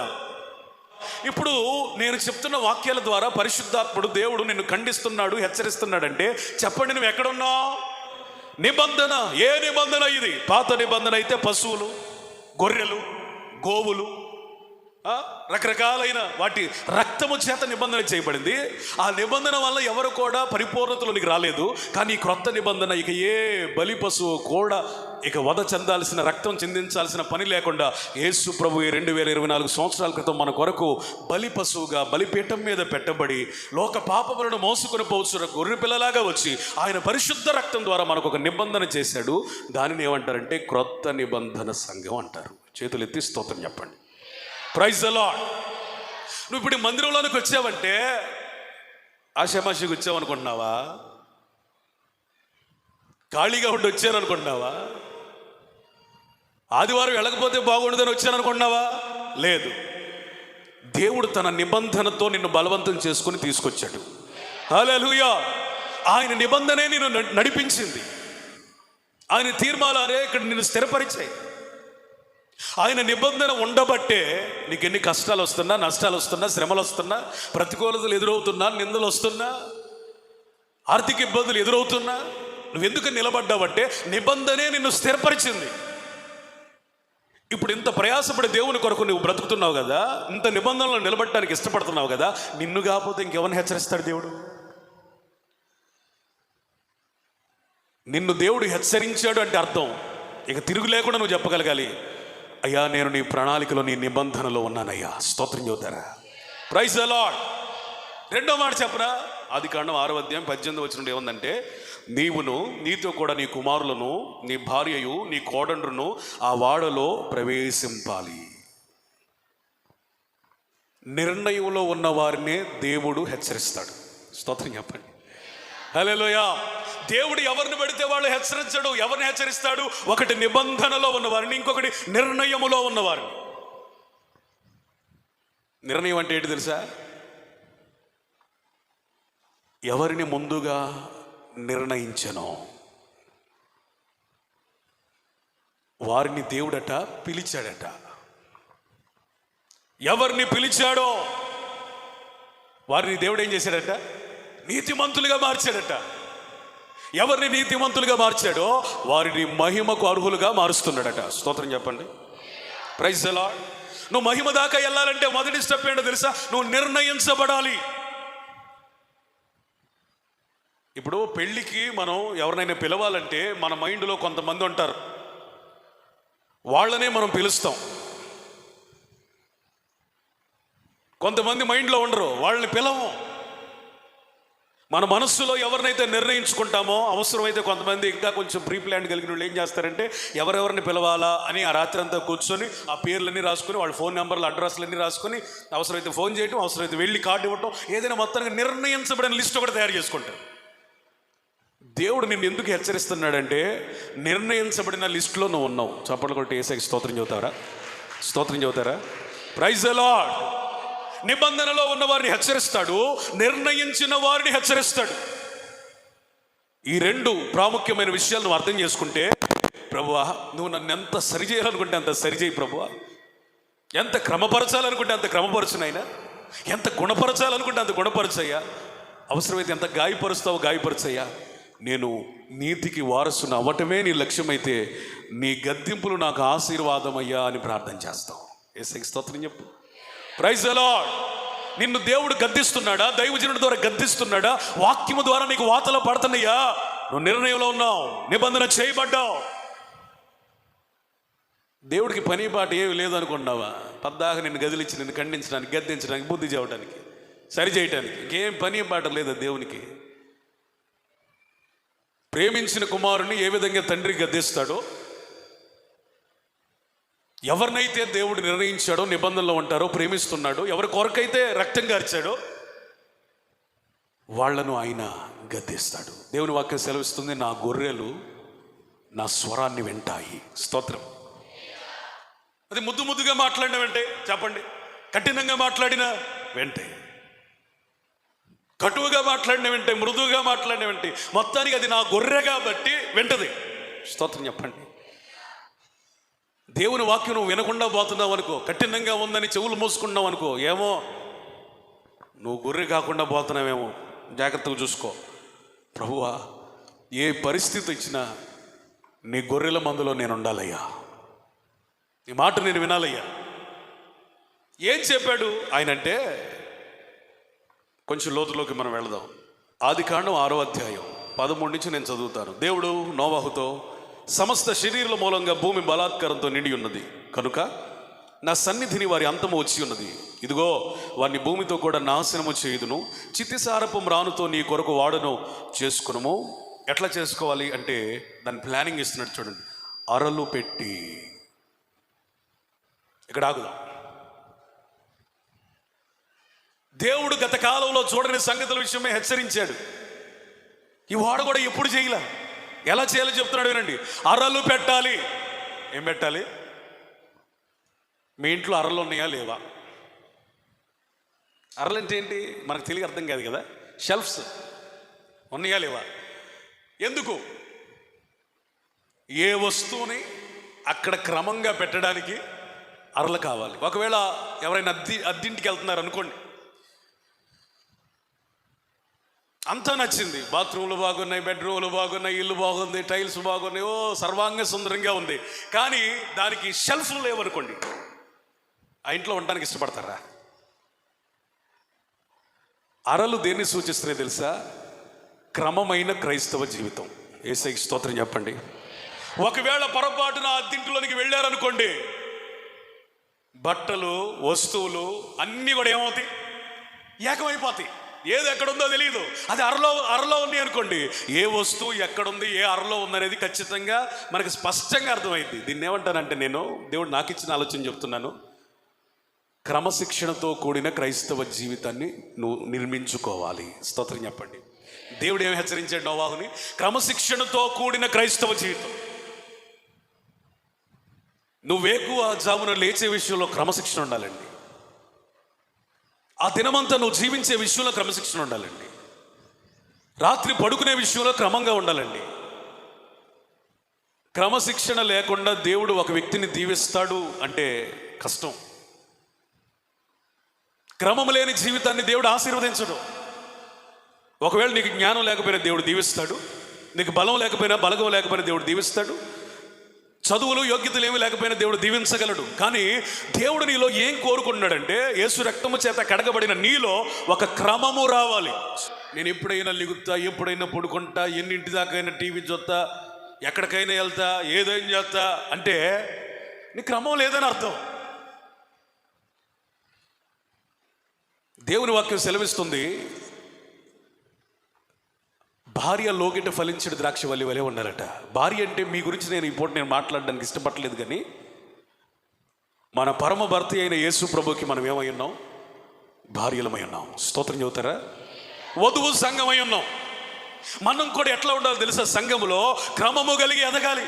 ఇప్పుడు నేను చెప్తున్న వాక్యాల ద్వారా పరిశుద్ధాత్ముడు దేవుడు నిన్ను ఖండిస్తున్నాడు, హెచ్చరిస్తున్నాడంటే చెప్పండి, నువ్వు ఎక్కడున్నావు? నిబంధన. ఏ నిబంధన ఇది? పాత నిబంధన అయితే పశువులు, గొర్రెలు, గోవులు, రకరకాలైన వాటి రక్తము చేత నిబంధన చేయబడింది. ఆ నిబంధన వల్ల ఎవరు కూడా పరిపూర్ణతలోనికి రాలేదు. కానీ ఈ క్రొత్త నిబంధన ఇక ఏ బలి పశువు కూడా ఇక వధ చెందాల్సిన, రక్తం చిందించాల్సిన పని లేకుండా యేసు ప్రభు 2024 సంవత్సరాల క్రితం మన కొరకు బలి పశువుగా బలిపీఠం మీద పెట్టబడి లోక పాపములను మోసుకొని పోవచ్చు గొర్రె పిల్లలాగా వచ్చి ఆయన పరిశుద్ధ రక్తం ద్వారా మనకు ఒక నిబంధన చేశాడు. దానిని ఏమంటారంటే క్రొత్త నిబంధన సంఘం అంటారు. చేతులు ఎత్తి స్తోత్రం చెప్పండి. Praise the Lord. నువ్వు ఇప్పుడు మందిరంలోనికి వచ్చావంటే ఆషామాషికి వచ్చావనుకుంటున్నావా? ఖాళీగా ఉండి వచ్చాననుకుంటున్నావా? ఆదివారం వెళ్ళకపోతే బాగుండదని వచ్చాననుకుంటున్నావా? లేదు. దేవుడు తన నిబంధనతో నిన్ను బలవంతం చేసుకుని తీసుకొచ్చాడు. హల్లెలూయా. ఆయన నిబంధనే నిన్ను నడిపించింది. ఆయన తీర్మానాలే ఇక్కడ నిన్ను స్థిరపరిచాయి. ఆయన నిబంధన ఉండబట్టే నీకు ఎన్ని కష్టాలు వస్తున్నా, నష్టాలు వస్తున్నా, శ్రమలు వస్తున్నా, ప్రతికూలతలు ఎదురవుతున్నా, నిందలు వస్తున్నా, ఆర్థిక ఇబ్బందులు ఎదురవుతున్నా, నువ్వు ఎందుకు నిలబడ్డావంటే నిబంధనే నిన్ను స్థిరపరిచింది. ఇప్పుడు ఇంత ప్రయాసపడి దేవుని కొరకు నువ్వు బ్రతుకుతున్నావు కదా, ఇంత నిబంధనలు నిలబడటానికి ఇష్టపడుతున్నావు కదా, నిన్ను కాకపోతే ఇంకెవరిని హెచ్చరిస్తాడు దేవుడు? నిన్ను దేవుడు హెచ్చరించాడు అంటే అర్థం ఇక తిరుగు లేకుండా నువ్వు చెప్పగలగాలి, అయ్యా నేను నీ ప్రణాళికలో, నీ నిబంధనలో ఉన్నానయ్యా. స్తోత్రం చెబుతారా? Praise the Lord. రెండో మాట చెప్పరా? ఆదికాండం 6వ అధ్యాయం 18వ వచనం ఏముందంటే, నీవును నీతో కూడా నీ కుమారులను, నీ భార్యయు, నీ కోడండ్రును ఆ వాడలో ప్రవేశింపాలి. నిర్ణయంలో ఉన్న వారినే దేవుడు హెచ్చరిస్తాడు. స్తోత్రం చెప్పండి. హల్లెలూయా. దేవుడు ఎవరిని పెడితే వాళ్ళు హెచ్చరించడు. ఎవరిని హెచ్చరిస్తాడు? ఒకటి నిబంధనలో ఉన్నవారిని, ఇంకొకటి నిర్ణయములో ఉన్నవారిని. నిర్ణయం అంటే ఏంటి తెలుసా? ఎవరిని ముందుగా నిర్ణయించనో వారిని దేవుడట పిలిచాడట. ఎవరిని పిలిచాడో వారిని దేవుడు ఏం చేశాడట? నీతిమంతులుగా మార్చాడట. ఎవరిని నీతిమంతులుగా మార్చాడో వారిని మహిమకు అర్హులుగా మారుస్తున్నాడట. స్తోత్రం చెప్పండి. Praise the Lord. నువ్వు మహిమ దాకా వెళ్ళాలంటే మొదటి స్టెప్ ఏంటో తెలుసా? నువ్వు నిర్ణయించబడాలి. ఇప్పుడు పెళ్ళికి మనం ఎవరినైనా పిలవాలంటే మన మైండ్లో కొంతమంది ఉంటారు, వాళ్ళనే మనం పిలుస్తాం. కొంతమంది మైండ్లో ఉండరు, వాళ్ళని పిలవం. మన మనస్సులో ఎవరినైతే నిర్ణయించుకుంటామో, అవసరమైతే కొంతమంది ఇంకా కొంచెం ప్రీ ప్లాన్ కలిగిన వాళ్ళు ఏం చేస్తారంటే ఎవరెవరిని పిలవాలా అని ఆ రాత్రి అంతా కూర్చొని ఆ పేర్లన్నీ రాసుకొని, వాళ్ళ ఫోన్ నెంబర్లు, అడ్రస్లన్నీ రాసుకొని, అవసరమైతే ఫోన్ చేయటం, అవసరమైతే వెళ్ళి కార్డు ఇవ్వటం, ఏదైనా మొత్తానికి నిర్ణయించబడిన లిస్ట్ ఒకటి తయారు చేసుకుంటారు. దేవుడు నిన్ను ఎందుకు హెచ్చరిస్తున్నాడంటే నిర్ణయించబడిన లిస్టులో నువ్వు ఉన్నావు. చప్పట్లు కొట్టి యేసుకి స్తోత్రం చెబుతారా? స్తోత్రం చెబుతారా? Praise the Lord. నిబంధనలో ఉన్న వారిని హెచ్చరిస్తాడు, నిర్ణయించిన వారిని హెచ్చరిస్తాడు. ఈ రెండు ప్రాముఖ్యమైన విషయాలు నువ్వు అర్థం చేసుకుంటే, ప్రభువా నువ్వు నన్ను ఎంత సరిచేయాలనుకుంటే అంత సరిచేయి ప్రభువా, ఎంత క్రమపరచాలనుకుంటే అంత క్రమపరచునైనా, ఎంత గుణపరచాలనుకుంటే అంత గుణపరచయ్యా, అవసరమైతే ఎంత గాయపరుస్తావో గాయపరచయ్యా. నేను నీతికి వారసును అవ్వటమే నీ లక్ష్యమైతే నీ గద్దింపులు నాకు ఆశీర్వాదమయ్యా అని ప్రార్థన చేస్తావు. యేసుకి స్తోత్రం చెప్పు. Praise the Lord. నిన్ను దేవుడు గద్దిస్తున్నాడా? దైవజనుడి ద్వారా గద్దిస్తున్నాడా? వాక్యము ద్వారా నీకు వాతలు పడుతున్నాయా? నువ్వు నిర్ణయంలో ఉన్నావు, నిబంధన చేయబడ్డావు. దేవుడికి పని పాట ఏమి లేదనుకున్నావా? పద్దాక నిన్ను గదిలించి నిన్ను ఖండించడానికి, గద్దించడానికి, బుద్ధి చేయడానికి, సరి చేయడానికి ఇంకేం పని పాట లేదా దేవునికి? ప్రేమించిన కుమారుని ఏ విధంగా తండ్రి గద్దిస్తాడో, ఎవరినైతే దేవుడు నిర్ణయించాడో, నిబంధనలో ఉంటారో, ప్రేమిస్తున్నాడో, ఎవరి కొరకైతే రక్తం గార్చాడో వాళ్లను ఆయన గద్దిస్తాడు. దేవుని వాక్యం సెలవిస్తుంది, నా గొర్రెలు నా స్వరాన్ని వింటాయి. స్తోత్రం. అది ముద్దుగా మాట్లాడిన వెంటే చెప్పండి, కఠినంగా మాట్లాడిన వెంటే, కటువుగా మాట్లాడిన వెంటే, మృదువుగా మాట్లాడిన వెంటే, మొత్తానికి అది నా గొర్రె కాబట్టి వింటది. స్తోత్రం చెప్పండి. దేవుని వాక్యం నువ్వు వినకుండా పోతున్నావు అనుకో, కఠినంగా ఉందని చెవులు మూసుకున్నావు అనుకో, ఏమో నువ్వు గొర్రె కాకుండా పోతున్నావేమో, జాగ్రత్తగా చూసుకో. ప్రభువా, ఏ పరిస్థితి ఇచ్చినా నీ గొర్రెల మందులో నేను ఉండాలయ్యా, నీ మాట నేను వినాలయ్యా. ఏం చెప్పాడు ఆయన అంటే, కొంచెం లోతులోకి మనం వెళదాం. ఆదికాండం 6వ అధ్యాయం 13 నుంచి నేను చదువుతాను. దేవుడు నోవహుతో, సమస్త శరీరుల మూలంగా భూమి బలాత్కారంతో నిండి ఉన్నది కనుక నా సన్నిధిని వారి అంతము వచ్చి ఉన్నది. ఇదిగో వారిని భూమితో కూడా నాశనము చేయుదును. చితిసారపు మ్రానుతో నీ కొరకు వాడును చేసుకునము. ఎట్లా చేసుకోవాలి అంటే దాని ప్లానింగ్ ఇస్తున్నట్టు చూడండి. అరలు పెట్టి, ఇక్కడ ఆగుదాం. దేవుడు గత కాలంలో చూడని సంగతుల విషయమే హెచ్చరించాడు. ఈ వాడు కూడా ఎప్పుడు చేయలే. ఎలా చేయాలో చెప్తున్నాడు వినండి. అరలు పెట్టాలి. ఏం పెట్టాలి? మీ ఇంట్లో అరలు ఉన్నాయా లేవా? అరలు అంటే ఏంటి మనకు తెలియ అర్థం కాదు కదా. షెల్ఫ్స్ ఉన్నాయా లేవా? ఎందుకు? ఏ వస్తువుని అక్కడ క్రమంగా పెట్టడానికి అరలు కావాలి. ఒకవేళ ఎవరైనా అద్దింటికి వెళ్తున్నారు అనుకోండి, అంతా నచ్చింది, బాత్రూమ్లు బాగున్నాయి, బెడ్రూమ్లు బాగున్నాయి, ఇల్లు బాగుంది, టైల్స్ బాగున్నాయి, ఓ సర్వాంగ సుందరంగా ఉంది, కానీ దానికి షెల్ఫ్లు లేవనుకోండి, ఆ ఇంట్లో ఉండడానికి ఇష్టపడతారా? అరలు దేన్ని సూచిస్తున్నాయి తెలుసా? క్రమమైన క్రైస్తవ జీవితం. యేసయ్యకి స్తోత్రం చెప్పండి. ఒకవేళ పొరపాటున అద్దింట్లోనికి వెళ్ళారనుకోండి, బట్టలు, వస్తువులు అన్నీ కూడా ఏమవుతాయి? ఏకమైపోతాయి. ఏది ఎక్కడుందో తెలియదు. అది అరలో ఉంది అనుకోండి, ఏ వస్తువు ఎక్కడుంది, ఏ అరలో ఉందనేది ఖచ్చితంగా మనకి స్పష్టంగా అర్థమైంది. దీన్ని ఏమంటానంటే, నేను దేవుడు నాకు ఇచ్చిన ఆలోచన చెప్తున్నాను, క్రమశిక్షణతో కూడిన క్రైస్తవ జీవితాన్ని నువ్వు నిర్మించుకోవాలి. స్తోత్రం చెప్పండి. దేవుడు ఏమి హెచ్చరించాడు నోవాహుని? క్రమశిక్షణతో కూడిన క్రైస్తవ జీవితం. నువ్వేకువ జామున లేచే విషయంలో క్రమశిక్షణ ఉండాలండి. ఆ దినమంతా నువ్వు జీవించే విషయంలో క్రమశిక్షణ ఉండాలండి. రాత్రి పడుకునే విషయంలో క్రమంగా ఉండాలండి. క్రమశిక్షణ లేకుండా దేవుడు ఒక వ్యక్తిని దీవిస్తాడు అంటే కష్టం. క్రమం లేని జీవితాన్ని దేవుడు ఆశీర్వదించడు. ఒకవేళ నీకు జ్ఞానం లేకపోయినా దేవుడు దీవిస్తాడు, నీకు బలం లేకపోయినా, బలగం లేకపోయినా దేవుడు దీవిస్తాడు, చదువులు యోగ్యతలు ఏమీ లేకపోయినా దేవుడు దీవించగలడు. కానీ దేవుడు నీలో ఏం కోరుకుంటున్నాడంటే, యేసు రక్తము చేత కడగబడిన నీలో ఒక క్రమము రావాలి. నేను ఎప్పుడైనా లిగుతా, ఎప్పుడైనా పడుకుంటా, ఎన్నింటి దాకైనా టీవీ చూస్తా, ఎక్కడికైనా వెళ్తా, ఏదైనా చేస్తా అంటే నీ క్రమం లేదని అర్థం. దేవుని వాక్యం సెలవిస్తుంది, భార్య లోగిట ఫలించడు ద్రాక్ష వల్లి వలె ఉన్నారట. భార్య అంటే మీ గురించి నేను ఈ పూట నేను మాట్లాడడానికి ఇష్టపడలేదు, కానీ మన పరమ భర్త అయిన యేసు ప్రభుకి మనం ఏమై ఉన్నాం? భార్యలమై ఉన్నాం. స్తోత్రం చెబుతారా? వధువు సంఘమై ఉన్నాం. మనం కూడా ఎట్లా ఉండాలో తెలుసా? సంఘములో క్రమము కలిగి ఎదగాలి,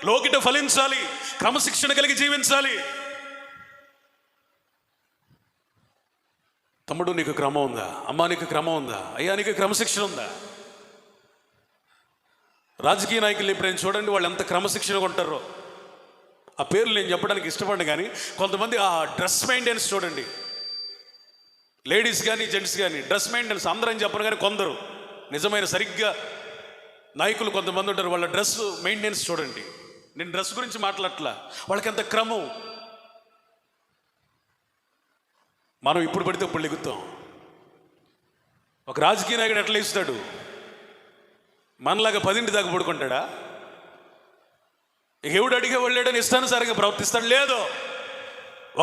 లోగిట ఫలించాలి, క్రమశిక్షణ కలిగి జీవించాలి. తమ్ముడు నీకు క్రమం ఉందా? అమ్మా నీకు క్రమం ఉందా? అయ్యా నీకు క్రమశిక్షణ ఉందా? రాజకీయ నాయకులు ఎప్పుడైనా చూడండి, వాళ్ళు ఎంత క్రమశిక్షణగా ఉంటారో. ఆ పేర్లు నేను చెప్పడానికి ఇష్టపడ్డా, కానీ కొంతమంది ఆ డ్రెస్ మెయింటెనెన్స్ చూడండి. లేడీస్ కానీ జెంట్స్ కానీ డ్రెస్ మెయింటెనెన్స్ అందరని చెప్పను, కానీ కొందరు నిజమైన సరిగ్గా నాయకులు కొంతమంది ఉంటారు, వాళ్ళ డ్రెస్ మెయింటెనెన్స్ చూడండి. నేను డ్రెస్ గురించి మాట్లాడట్లా, వాళ్ళకి ఎంత క్రమం. మనం ఇప్పుడు పడితే ఇప్పుడు లెగుతాం. ఒక రాజకీయ నాయకుడు ఎట్లా ఇస్తాడు? మనలాగా 10 దాకా పడుకుంటాడా? ఎవడు అడిగే వెళ్ళాడని ఇష్టానుసారంగా ప్రవర్తిస్తాడు? లేదు.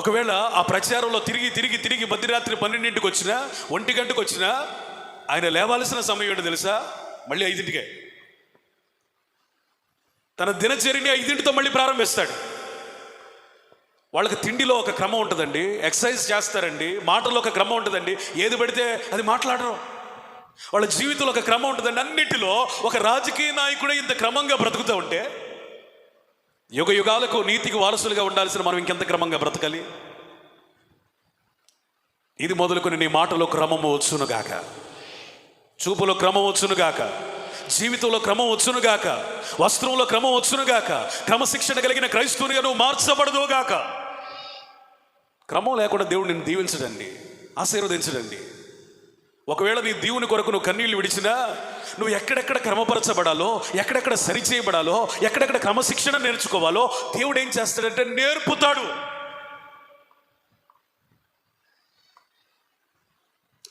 ఒకవేళ ఆ ప్రచారంలో తిరిగి తిరిగి తిరిగి మధ్యరాత్రి 12ంటికి వచ్చినా, 1 గంటకు వచ్చినా, ఆయన లేవాల్సిన సమయం ఏంటో తెలుసా? మళ్ళీ 5ంటికే. తన దినచర్యని 5ంటితో మళ్ళీ ప్రారంభిస్తాడు. వాళ్ళకి తిండిలో ఒక క్రమం ఉంటుందండి, ఎక్సర్సైజ్ చేస్తారండి, మాటల్లో ఒక క్రమం ఉంటుందండి, ఏది పడితే అది మాట్లాడరు. వాళ్ళ జీవితంలో ఒక క్రమం ఉంటుందండి. అన్నిటిలో ఒక రాజకీయ నాయకుడే ఇంత క్రమంగా బ్రతుకుతూ ఉంటే, యుగ యుగాలకు నీతికి వారసులుగా ఉండాల్సిన మనం ఇంకెంత క్రమంగా బ్రతకాలి? ఇది మొదలుకొని నీ మాటలో క్రమము వచ్చునుగాక, చూపులో క్రమం వచ్చునుగాక, జీవితంలో క్రమం వచ్చునుగాక, వస్త్రంలో క్రమం వచ్చునుగాక, క్రమశిక్షణ కలిగిన క్రైస్తవునిగా నువ్వు మార్చబడదుగాక. క్రమం లేకుండా దేవుడు నిన్ను దీవించడండి, ఆశీర్వదించడండి. ఒకవేళ నీ దేవుని కొరకు నువ్వు కన్నీళ్లు విడిచినా, నువ్వు ఎక్కడెక్కడ క్రమపరచబడాలో, ఎక్కడెక్కడ సరిచేయబడాలో, ఎక్కడెక్కడ క్రమశిక్షణ నేర్చుకోవాలో దేవుడు ఏం చేస్తాడంటే నేర్పుతాడు.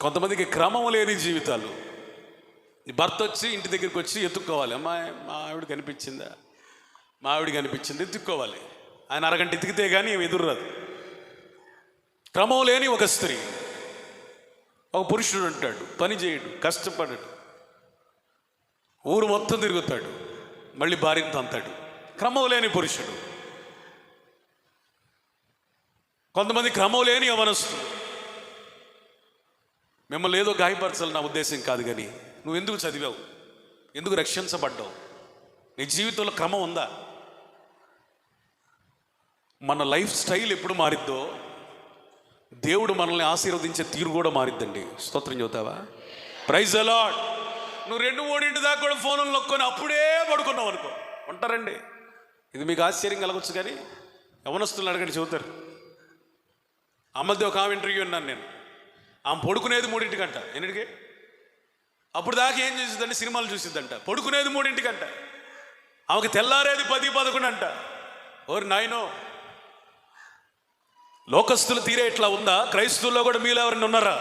కొంతమందికి క్రమం లేని జీవితాలు. భర్త వచ్చి ఇంటి దగ్గరికి వచ్చి ఎత్తుక్కోవాలి. అమ్మాయి మా ఆవిడ కనిపించిందా, మా ఆవిడ కనిపించింది, ఎత్తుక్కోవాలి. ఆయన అరగంట ఎతికితే కానీ ఎదురు రాదు. క్రమం లేని ఒక స్త్రీ. ఒక పురుషుడు ఉంటాడు, పని చేయడు, కష్టపడడు, ఊరు మొత్తం తిరుగుతాడు, మళ్ళీ భార్యను తంతాడు. క్రమం లేని పురుషుడు. కొంతమంది క్రమం లేని యవనస్తులు. మిమ్మల్ని ఏదో గాయపరచాలి నా ఉద్దేశం కాదు, కానీ నువ్వు ఎందుకు చదివావు, ఎందుకు రక్షించబడ్డావు, నీ జీవితంలో క్రమం ఉందా? మన లైఫ్ స్టైల్ ఎప్పుడు మారిద్దో దేవుడు మనల్ని ఆశీర్వదించే తీరు కూడా మారిద్దండి. స్తోత్రం చెబుతావా? Praise the Lord. నువ్వు 2-3 దాకా కూడా ఫోన్లు నొక్కొని అప్పుడే పడుకున్నావు అనుకో, ఉంటారండి. ఇది మీకు ఆశ్చర్యం కలగొచ్చు, కానీ యవనస్తులు అడగండి చెబుతారు. ఆ మధ్య ఒక ఆమె ఇంటర్వ్యూ ఉన్నాను నేను. ఆమె పడుకునేది 3 ఎన్నిటికి? అప్పుడు దాకా ఏం చేసిద్దంటే సినిమాలు చూసిద్దంట. పడుకునేది 3 ఆమెకు తెల్లారేది 10-11 అంట. ఓరి నాయనో, లోకస్తులు తీరే ఇట్లా ఉందా? క్రైస్తవుల్లో కూడా మీలో ఎవరైనా ఉన్నారా?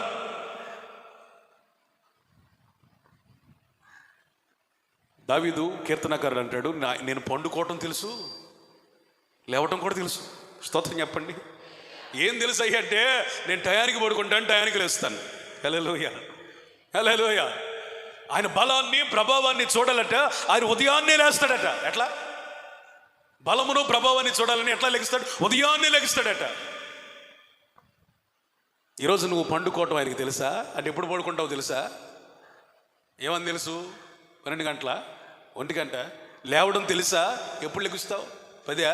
దావీదు కీర్తనకారుడు అంటాడు, నేను పండుకోవటం తెలుసు, లేవటం కూడా తెలుసు. స్తోత్రం చెప్పండి. ఏం తెలుసు అయ్యి అంటే, నేను టయానికి పడుకుంటాను, టయానికి లేస్తాను. హల్లెలూయా, హల్లెలూయా. ఆయన బలాన్ని ప్రభావాన్ని చూడాలట ఆయన ఉదయాన్నే లేస్తాడట. ఎట్లా? బలమును ప్రభావాన్ని చూడాలని ఎట్లా లెగిస్తాడు? ఉదయాన్నే లెగిస్తాడట. ఈరోజు నువ్వు పండుకోవటం ఆయనకి తెలుసా? అంటే ఎప్పుడు పడుకుంటావు తెలుసా? ఏమని తెలుసు? 12 గంటల, 1 గంట. లేవడం తెలుసా? ఎప్పుడు లెగుస్తావు? 10.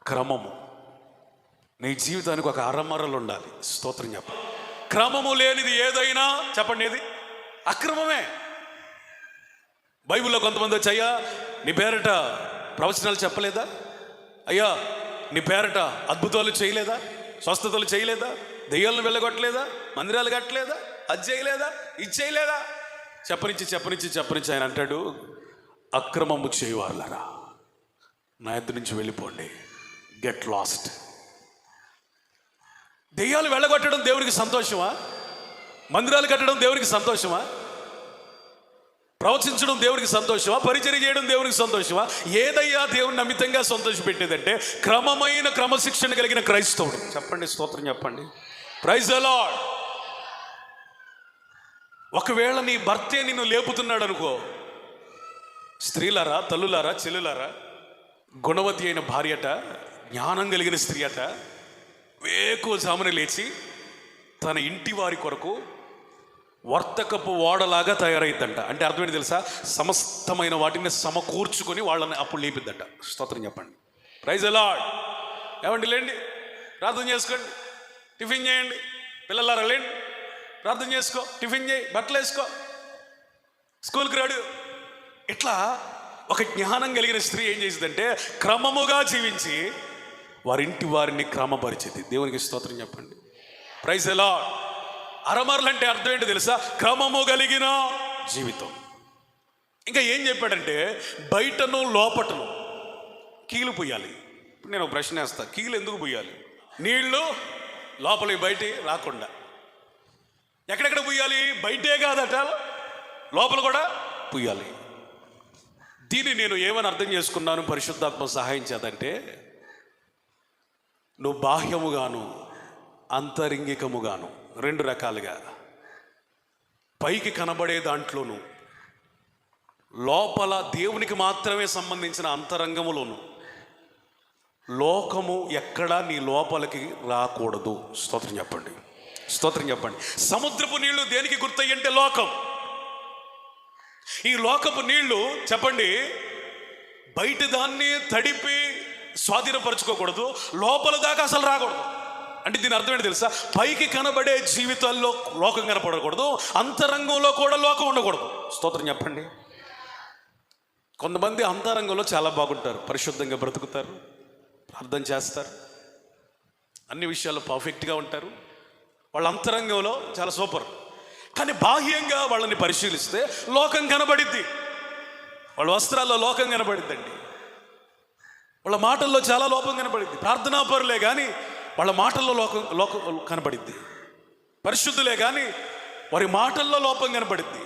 క్రమము నీ జీవితానికి ఒక అరమరలు ఉండాలి. స్తోత్రం చెప్ప. క్రమము లేనిది ఏదైనా చెప్పండి, ఏది అక్రమమే. బైబిల్లో కొంతమంది వచ్చి, అయ్యా నీ పేరట ప్రవచనాలు చెప్పలేదా, అయ్యా నీ పేరట అద్భుతాలు చేయలేదా, స్వస్థతలు చేయలేదా, దెయ్యాలను వెళ్ళగొట్టలేదా, మందిరాలు కట్టలేదా, అది చేయలేదా, ఇది చేయలేదా, చెప్పనిచ్చి ఆయన అంటాడు, అక్రమము చేయవాళ్ళరా నా ఎద్దు నుంచి వెళ్ళిపోండి, గెట్ లాస్ట్. దెయ్యాలు వెళ్ళగొట్టడం దేవునికి సంతోషమా? మందిరాలు కట్టడం దేవునికి సంతోషమా? ప్రవచించడం దేవునికి సంతోషమా? పరిచర్య చేయడం దేవునికి సంతోషమా? ఏదయ్యా దేవుని అమితంగా సంతోషపెట్టేదంటే క్రమమైన క్రమశిక్షణ కలిగిన క్రైస్తవుడు. చెప్పండి, స్తోత్రం చెప్పండి. Praise the Lord. ఒకవేళ నీ భర్తే నిన్ను లేపుతున్నాడు అనుకో, స్త్రీలారా, తల్లులారా, చెల్లులారా, గుణవతి అయిన భార్యట, జ్ఞానం కలిగిన స్త్రీ అట, వేకువజామున లేచి తన ఇంటి వారి కొరకు వర్తకపు ఓడలాగా తయారైద్దంట. అంటే అర్థమేంటి తెలుసా? సమస్తమైన వాటిని సమకూర్చుకొని వాళ్ళని అప్పుడు లేపిద్దంట. స్తోత్రం చెప్పండి. Praise the Lord. ఏమండి లేండి, ప్రార్థన చేసుకోండి, టిఫిన్ చేయండి, పిల్లలారా లేండి, ప్రార్థన చేసుకో, టిఫిన్ చేయి, బట్టలు వేసుకో, స్కూల్కి రాడు. ఇట్లా ఒక జ్ఞానం కలిగిన స్త్రీ ఏం చేసిందంటే క్రమముగా జీవించి వారింటి వారిని క్రమపరిచేది. దేవునికి స్తోత్రం చెప్పండి. Praise the lord. అరమరలు అంటే అర్థం ఏంటి తెలుసా? క్రమము కలిగిన జీవితం. ఇంకా ఏం చెప్పాడంటే బయటను లోపటను కీలు పొయ్యాలి. ఇప్పుడు నేను ఒక ప్రశ్న వేస్తా, కీలు ఎందుకు పొయ్యాలి? నీళ్లు లోపలికి బయట రాకుండా. ఎక్కడెక్కడ పొయ్యాలి? బయటే కాదట, లోపల కూడా పొయ్యాలి. దీన్ని నేను ఏమని అర్థం చేసుకున్నాను పరిశుద్ధాత్మ సహాయం చేతంటే, నువ్వు బాహ్యముగాను అంతరింగికముగాను 2 రకాలుగా, పైకి కనబడే దాంట్లోను, లోపల దేవునికి మాత్రమే సంబంధించిన అంతరంగములోను లోకము ఎక్కడా నీ లోపలికి రాకూడదు. స్తోత్రం చెప్పండి, స్తోత్రం చెప్పండి. సముద్రపు నీళ్లు దేనికి గుర్తయ్యంటే లోకం. ఈ లోకపు నీళ్లు చెప్పండి బయట దాన్ని తడిపి స్వాధీనపరచుకోకూడదు, లోపల దాకా అసలు రాకూడదు. అంటే దీని అర్థం ఏంటి తెలుసా? పైకి కనబడే జీవితాల్లో లోకం కనపడకూడదు, అంతరంగంలో కూడా లోకం ఉండకూడదు. స్తోత్రం చెప్పండి. కొంతమంది అంతరంగంలో చాలా బాగుంటారు, పరిశుద్ధంగా బ్రతుకుతారు, ప్రార్థన చేస్తారు, అన్ని విషయాల్లో పర్ఫెక్ట్గా ఉంటారు, వాళ్ళ అంతరంగంలో చాలా సూపర్. కానీ బాహ్యంగా వాళ్ళని పరిశీలిస్తే లోకం కనబడిద్ది, వాళ్ళ వస్త్రాల్లో లోకం కనబడిద్దండి, వాళ్ళ మాటల్లో చాలా లోపం కనబడిద్ది. ప్రార్థనాపరులే కానీ వాళ్ళ మాటల్లో లోకం కనబడిద్ది. పరిశుద్ధులే కానీ వారి మాటల్లో లోపం కనబడిద్ది.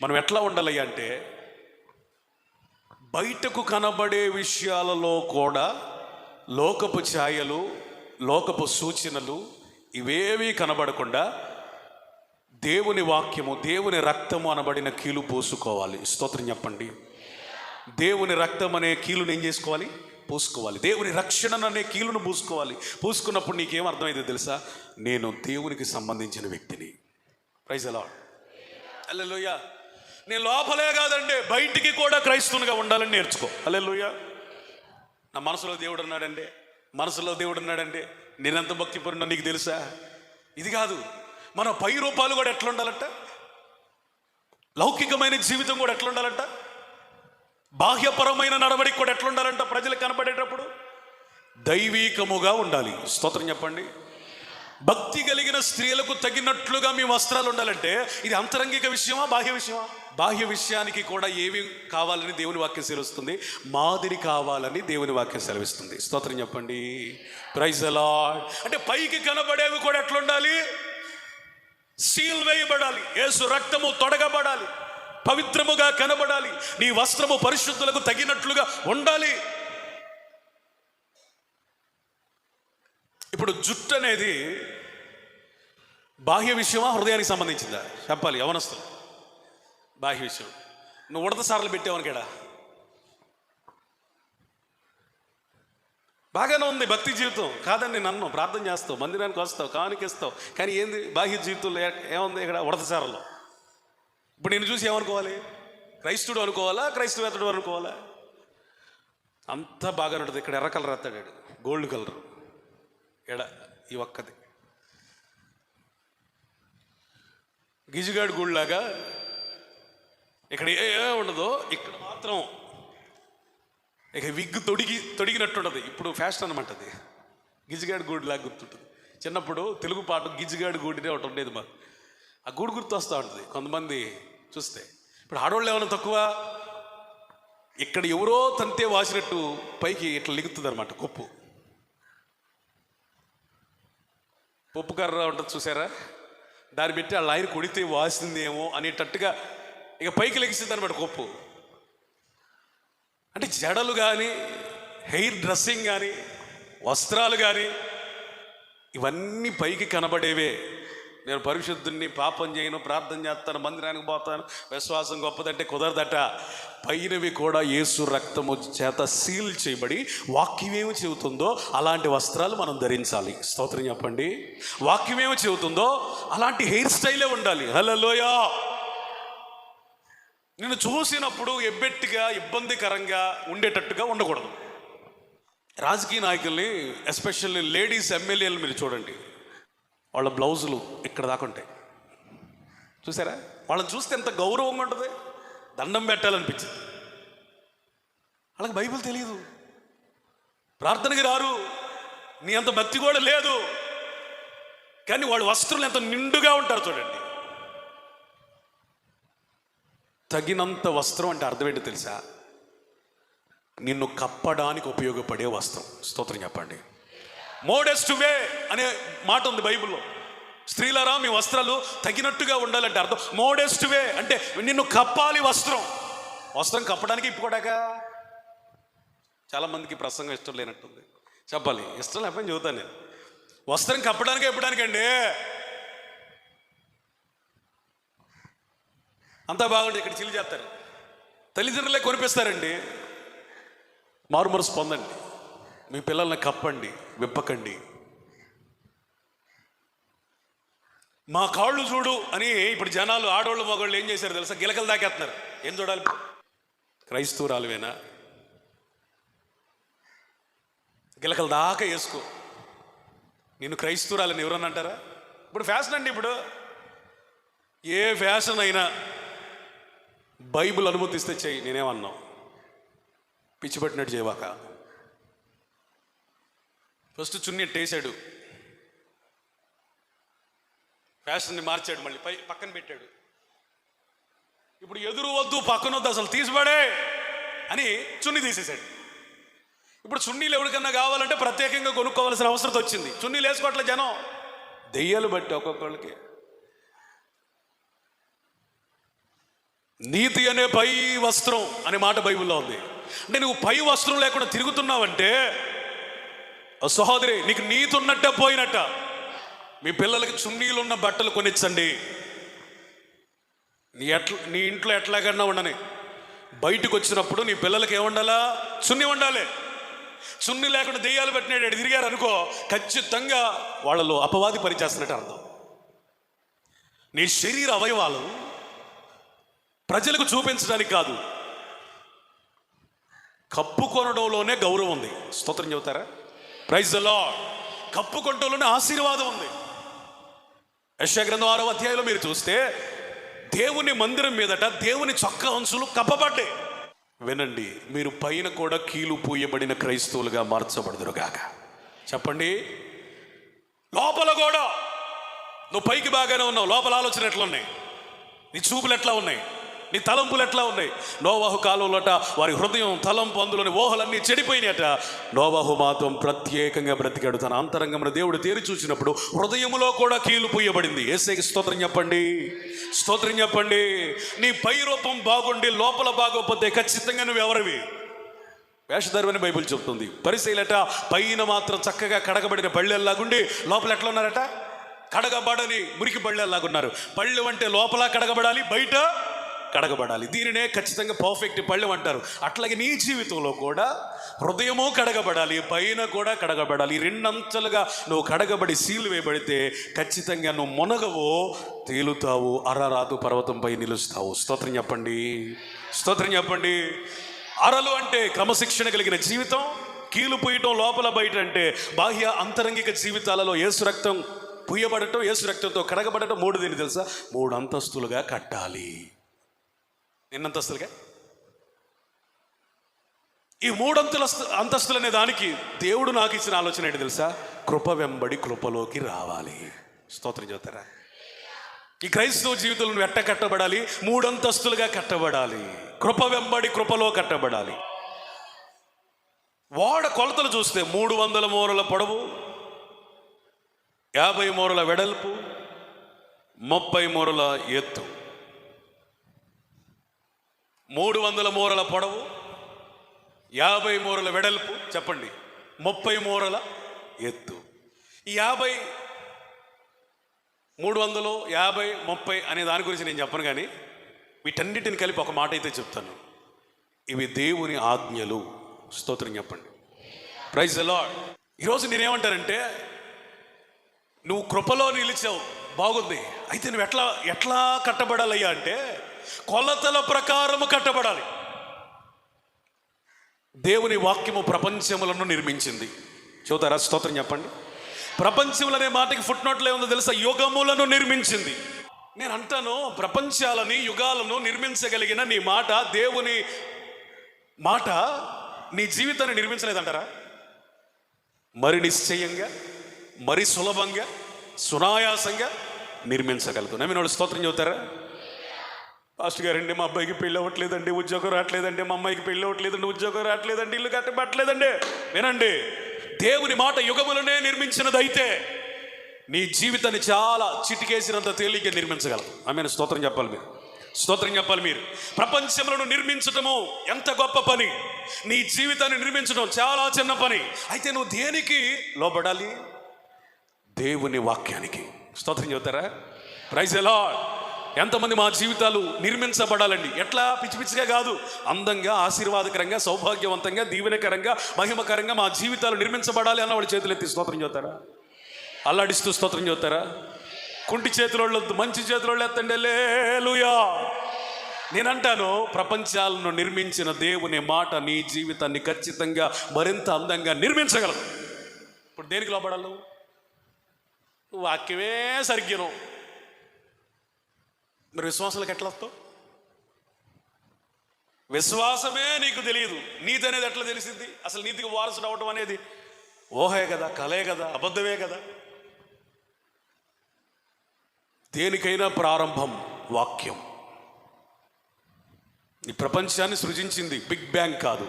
మనం ఎట్లా ఉండాలి అంటే, బయటకు కనబడే విషయాలలో కూడా లోకపు ఛాయలు, లోకపు సూచనలు ఇవేవి కనబడకుండా దేవుని వాక్యము, దేవుని రక్తము అనబడిన కీలు పోసుకోవాలి. స్తోత్రం చెప్పండి. దేవుని రక్తం అనే కీలును ఏం చేసుకోవాలి? పూసుకోవాలి. దేవుని రక్షణ అనే కీలును పూసుకోవాలి. పూసుకున్నప్పుడు నీకేం అర్థమైందో తెలుసా? నేను దేవునికి సంబంధించిన వ్యక్తిని. Praise the Lord. హల్లెలూయా. నేను లోపలే కాదండి, బయటికి కూడా క్రైస్తవునిగా ఉండాలని నేర్చుకో. హల్లెలూయా. నా మనసులో దేవుడు ఉన్నాడండి, మనసులో దేవుడు ఉన్నాడండి, నేనెంత భక్తిపరుడో నీకు తెలుసా? ఇది కాదు. మన పై రూపాలు కూడా ఎట్లా ఉండాలంట, లౌకికమైన జీవితం కూడా ఎట్లా ఉండాలంట, బాహ్యపరమైన నడవడికి కూడా ఎట్లా ఉండాలంట, ప్రజలకు కనబడేటప్పుడు దైవీకముగా ఉండాలి. స్తోత్రం చెప్పండి. భక్తి కలిగిన స్త్రీలకు తగినట్లుగా మీ వస్త్రాలు ఉండాలంటే ఇది అంతరంగిక విషయమా, బాహ్య విషయమా? బాహ్య విషయానికి కూడా ఏమి కావాలని దేవుని వాక్యం సెలవిస్తుంది? మాదిరి కావాలని దేవుని వాక్యం సెలవిస్తుంది. స్తోత్రం చెప్పండి. Praise the Lord. అంటే పైకి కనబడేవి కూడా ఎట్లా ఉండాలి? సీల్ వేయబడాలి, యేసు రక్తము తొడగబడాలి, పవిత్రముగా కనబడాలి, నీ వస్త్రము పరిశుద్ధులకు తగినట్లుగా ఉండాలి. ఇప్పుడు జుట్టు అనేది బాహ్య విషయమా, హృదయానికి సంబంధించిందా? చెప్పాలి యవనస్తులు. బాహ్య విషయం. నువ్వు ఉడత సార్లు పెట్టావనుకేడా, బాగానే ఉంది భక్తి జీవితం, కాదని నన్ను ప్రార్థన చేస్తావు, మందిరానికి వస్తావు, కానికిస్తావు, కానీ ఏంది బాహ్య జీవితంలో ఏముంది ఇక్కడ? ఉడతసారలో. ఇప్పుడు నేను చూసి ఏమనుకోవాలి? క్రైస్తుడు అనుకోవాలా, క్రైస్తవేతడు అనుకోవాలా? అంతా బాగానే ఉంటుంది. ఇక్కడ ఎర్ర కలర్ ఎత్తాడు, గోల్డ్ కలర్ ఎడ ఈ ఒక్కది గిజిగాడు గుడిలాగా. ఇక్కడ ఏ ఉండదో ఇక్కడ మాత్రం ఇక విగ్గు తొడిగినట్టుండదు. ఇప్పుడు ఫ్యాషన్ అనమాట అది. గిజిగాడు గూడిలాగా గుర్తుంటుంది. చిన్నప్పుడు తెలుగు పాట గిజిగాడు గూడినే ఒకటి ఉండేది మాకు. ఆ గూడు గుర్తు వస్తూ ఉంటుంది కొంతమంది చూస్తే. ఇప్పుడు ఆడవాళ్ళు ఏమైనా తక్కువ, ఇక్కడ ఎవరో తంతే వాసినట్టు పైకి ఇట్లా లిగుతుంది అనమాట కొప్పు. పప్పు కర్ర ఉంటుంది చూసారా, దాన్ని పెట్టి ఆ లైన్ కొడితే వాసిందేమో అనేటట్టుగా ఇక పైకి లెగిస్తుంది అనమాట కొప్పు. అంటే జడలు కానీ, హెయిర్ డ్రెస్సింగ్ కానీ, వస్త్రాలు కానీ ఇవన్నీ పైకి కనబడేవే. నేను పరిశుద్ధుని, పాపం చేయను, ప్రార్థన చేస్తాను, మందిరానికి పోతాను, విశ్వాసం గొప్పదంటే కుదరదట. పైనవి కూడా యేసు రక్తము చేత సీల్ చేయబడి వాక్యమేమి చెబుతుందో అలాంటి వస్త్రాలు మనం ధరించాలి. స్తోత్రం చెప్పండి. వాక్యమేమి చెబుతుందో అలాంటి హెయిర్ స్టైలే ఉండాలి. హల్లెలూయా. నిన్ను చూసినప్పుడు ఎబ్బెట్టిగా, ఇబ్బందికరంగా ఉండేటట్టుగా ఉండకూడదు. రాజకీయ నాయకుల్ని, ఎస్పెషల్లీ లేడీస్ ఎమ్మెల్యేలు మీరు చూడండి, వాళ్ళ బ్లౌజులు ఇక్కడ దాకా ఉంటాయి చూసారా? వాళ్ళని చూస్తే ఎంత గౌరవంగా ఉంటుంది, దండం పెట్టాలనిపించింది. వాళ్ళకి బైబిల్ తెలియదు, ప్రార్థనకి రారు, నీ అంత భక్తి కూడా లేదు, కానీ వాళ్ళ వస్త్రులు ఎంత నిండుగా ఉంటారు చూడండి. తగినంత వస్త్రం అంటే అర్థం ఏంటో తెలుసా? నిన్ను కప్పడానికి ఉపయోగపడే వస్త్రం. స్తోత్రం చెప్పండి. మోడెస్ట్ వే అనే మాట ఉంది బైబిల్లో. స్త్రీలారా మీ వస్త్రాలు తగినట్టుగా ఉండాలంటే అర్థం మోడెస్ట్ వే అంటే నిన్ను కప్పాలి వస్త్రం. వస్త్రం కప్పడానికి ఇప్పుకోడాక చాలామందికి ప్రసంగం ఇష్టం లేనట్టుంది. చెప్పాలి, ఇష్టం లేకపోతే చెబుతాను నేను. వస్త్రం కప్పడానికి ఎప్పడానికండి అంతా బాగుంటుంది. ఇక్కడ చిల్లి చేస్తారు, తల్లిదండ్రులే కొనిపిస్తారండి. మారు మనసు పొందండి, మీ పిల్లల్ని కప్పండి, విప్పకండి. మా కాళ్ళు చూడు అని ఇప్పుడు జనాలు, ఆడవాళ్ళు మగవాళ్ళు ఏం చేశారు తెలుసా? గిలకలు దాకేస్తున్నారు. ఏం చూడాలి? క్రైస్తవురాలువేనా? గిలకలు దాకా వేసుకో. నేను క్రైస్తవురాలని ఎవరన్నా అంటారా? ఇప్పుడు ఫ్యాషన్ అండి. ఇప్పుడు ఏ ఫ్యాషన్ అయినా బైబిల్ అనుమతిస్తే చెయ్యి, నేనేమన్నాం. పిచ్చి పట్టినట్టు చేయవాక. ఫస్ట్ చున్నీ టేసాడు, ఫ్యాషన్ని మార్చాడు, మళ్ళీ పక్కన పెట్టాడు. ఇప్పుడు ఎదురు వద్దు పక్కన వద్దు అసలు తీసిపడే అని చున్నీ తీసేశాడు. ఇప్పుడు చున్నీలు ఎవరికన్నా కావాలంటే ప్రత్యేకంగా కొనుక్కోవాల్సిన అవసరం వచ్చింది. చున్నీలు వేసుకోవట్లే జనం, దెయ్యాలు బట్టి ఒక్కొక్కళ్ళకి. నీతి అనే పై వస్త్రం అనే మాట బైబిల్లో ఉంది. అంటే నువ్వు పై వస్త్రం లేకుండా తిరుగుతున్నావంటే సహోదరి నీకు నీతి ఉన్నట్ట పోయినట్ట. మీ పిల్లలకి చున్నీలు ఉన్న బట్టలు కొనిచ్చండి. నీ ఇంట్లో ఎట్లాగన్నా ఉండని, బయటకు వచ్చినప్పుడు నీ పిల్లలకి ఏముండాలా? చున్నీ ఉండాలి. చున్నీ లేకుండా దెయ్యాలు పెట్టినాడు తిరిగారు అనుకో, ఖచ్చితంగా వాళ్ళలో అపవాది పనిచేస్తున్నట్టు అర్థం. నీ శరీర అవయవాలు ప్రజలకు చూపించడానికి కాదు, కప్పుకొనడంలోనే గౌరవం ఉంది. స్తోత్రం చెబుతారా? Praise the lord. కప్పుకొనడంలోనే ఆశీర్వాదం ఉంది. యెషయా గ్రంథం 6వ అధ్యాయంలో మీరు చూస్తే దేవుని మందిరం మీదట దేవుని చొక్కా అంచులు కప్పబడ్డాయి. వినండి, మీరు పైన కూడా కీలు పూయబడిన క్రైస్తవులుగా మార్చబడుదురుగాక. చెప్పండి. లోపల కూడా నువ్వు పైకి బాగానే ఉన్నావు, లోపల ఆలోచన ఎట్లా ఉన్నాయి, నీ చూపులు ఎట్లా ఉన్నాయి, నీ తలంపులు ఎట్లా ఉన్నాయి? నోవాహు కాలంలోట వారి హృదయం తలంపు అందులోని ఊహలన్నీ చెడిపోయినాయట. నోవాహు మాత్రం ప్రత్యేకంగా బ్రతికాడు. తన అంతరంగమును దేవుడు తేరి చూసినప్పుడు హృదయములో కూడా కీలు పూయబడింది. యేసయ్యకి స్తోత్రం చెప్పండి, స్తోత్రం చెప్పండి. నీ పై రూపం బాగుండి లోపల బాగోకపోతే ఖచ్చితంగా నువ్వు ఎవరివి? వేషధారువని బైబిల్ చెప్తుంది. పరిశీలట పైన మాత్రం చక్కగా కడగబడిన పళ్ళెల్లాగుండి లోపల ఎట్లా ఉన్నారట? కడగబడని మురికి పళ్ళెల్లాగున్నారు. పళ్ళు అంటే లోపల కడగబడాలి, బయట కడగబడాలి. దీనినే ఖచ్చితంగా పర్ఫెక్ట్ పళ్ళెం అంటారు. అట్లాగే నీ జీవితంలో కూడా హృదయము కడగబడాలి, పైన కూడా కడగబడాలి. రెండంతలుగా నువ్వు కడగబడి సీలు వేయబడితే ఖచ్చితంగా నువ్వు మునగవో తేలుతావు, అరరాతు పర్వతంపై నిలుస్తావు. స్తోత్రం చెప్పండి, స్తోత్రం చెప్పండి. అరలు అంటే క్రమశిక్షణ కలిగిన జీవితం, కీలు పూయటం లోపల బయట అంటే బాహ్య అంతరంగిక జీవితాలలో యేసు రక్తం పూయబడటం, యేసు రక్తంతో కడగబడటం. 3 దీన్ని తెలుసా? 3 అంతస్తులుగా కట్టాలి. ఎన్ని అంతస్తులుగా? ఈ 3 అంతస్తులు అనే దానికి దేవుడు నాకు ఇచ్చిన ఆలోచన ఏంటి తెలుసా? కృప వెంబడి కృపలోకి రావాలి. స్తోత్రం చెబుతారా? ఈ క్రైస్తవ జీవితంలో నువ్వు ఎట్ట కట్టబడాలి? 3 అంతస్తులుగా కట్టబడాలి. కృప వెంబడి కృపలో కట్టబడాలి. వాడ కొలతలు చూస్తే 300 మూరల పొడవు, 50 మూరల వెడల్పు, 30 మూరల ఎత్తు. 300 మూరల పొడవు, 50 మూరల వెడల్పు, చెప్పండి, 30 మూరల ఎత్తు. ఈ 50, 300, 50, 30 అనే దాని గురించి నేను చెప్పను, కానీ వీటన్నిటిని కలిపి ఒక మాట అయితే చెప్తాను. ఇవి దేవుని ఆజ్ఞలు. స్తోత్రం చెప్పండి. Praise the Lord. ఈరోజు నేనేమంటానంటే, నువ్వు కృపలో నిలిచావు, బాగుంది. అయితే నువ్వు ఎట్లా కట్టబడాలయ్యా అంటే కొలతల ప్రకారము కట్టబడాలి. దేవుని వాక్యము ప్రపంచములను నిర్మించింది. చూతారా? స్తోత్రం చెప్పండి. ప్రపంచములు అనే మాటకి ఫుట్ నోట్లో ఏముందో తెలుసా? యుగములను నిర్మించింది. నేను అంటాను, ప్రపంచాలని యుగాలను నిర్మించగలిగిన నీ మాట, దేవుని మాట నీ జీవితాన్ని నిర్మించలేదంటారా? మరి నిశ్చయంగా, మరి సులభంగా, సునాయాసంగా నిర్మించగలదు. నమ్మినోడు స్తోత్రం చెబుతారా? పాస్టర్ గారండి, మా అబ్బాయికి పెళ్ళి అవ్వట్లేదండి, ఉద్యోగం రావట్లేదండి, మా అమ్మాయికి పెళ్ళి అవ్వట్లేదండి, ఉద్యోగం రావట్లేదండి, ఇల్లు కట్టబట్టలేదండి. వినండి, దేవుని మాట యుగములనే నిర్మించినదైతే నీ జీవితాన్ని చాలా చిటికేసినంత తేలిక నిర్మించగలదు. ఆమెను స్తోత్రం చెప్పాలి మీరు, స్తోత్రం చెప్పాలి మీరు. ప్రపంచములను నిర్మించటము ఎంత గొప్ప పని, నీ జీవితాన్ని నిర్మించడం చాలా చిన్న పని. అయితే నువ్వు దేనికి లోబడాలి? దేవుని వాక్యానికి. స్తోత్రం చెబుతారా? Praise the Lord. ఎంతమంది మా జీవితాలు నిర్మించబడాలండి? ఎట్లా? పిచ్చి పిచ్చిగా కాదు, అందంగా, ఆశీర్వాదకరంగా, సౌభాగ్యవంతంగా, దీవెనకరంగా, మహిమకరంగా మా జీవితాలు నిర్మించబడాలి అన్న వాళ్ళు చేతులు ఎత్తి స్తోత్రం చెబుతారా? అల్లాడిస్తూ స్తోత్రం చెబుతారా? కుంటి చేతులోళ్ళు మంచి చేతులోళ్ళు ఎత్తండి, హల్లెలూయా. నేనంటాను, ప్రపంచాలను నిర్మించిన దేవుని మాట నీ జీవితాన్ని ఖచ్చితంగా మరింత అందంగా నిర్మించగలదు. ఇప్పుడు దేనికి లోబడాలి? వాక్యమే సరిగ్గినం, మరి విశ్వాసాలకు ఎట్లా వస్తావు? విశ్వాసమే నీకు తెలియదు, నీతి అనేది ఎట్లా తెలిసింది? అసలు నీతికి వారసుడు అవటం అనేది ఊహే కదా, కలే కదా, అబద్ధమే కదా. దేనికైనా ప్రారంభం వాక్యం. ఈ ప్రపంచాన్ని సృజించింది బిగ్ బ్యాంగ్ కాదు,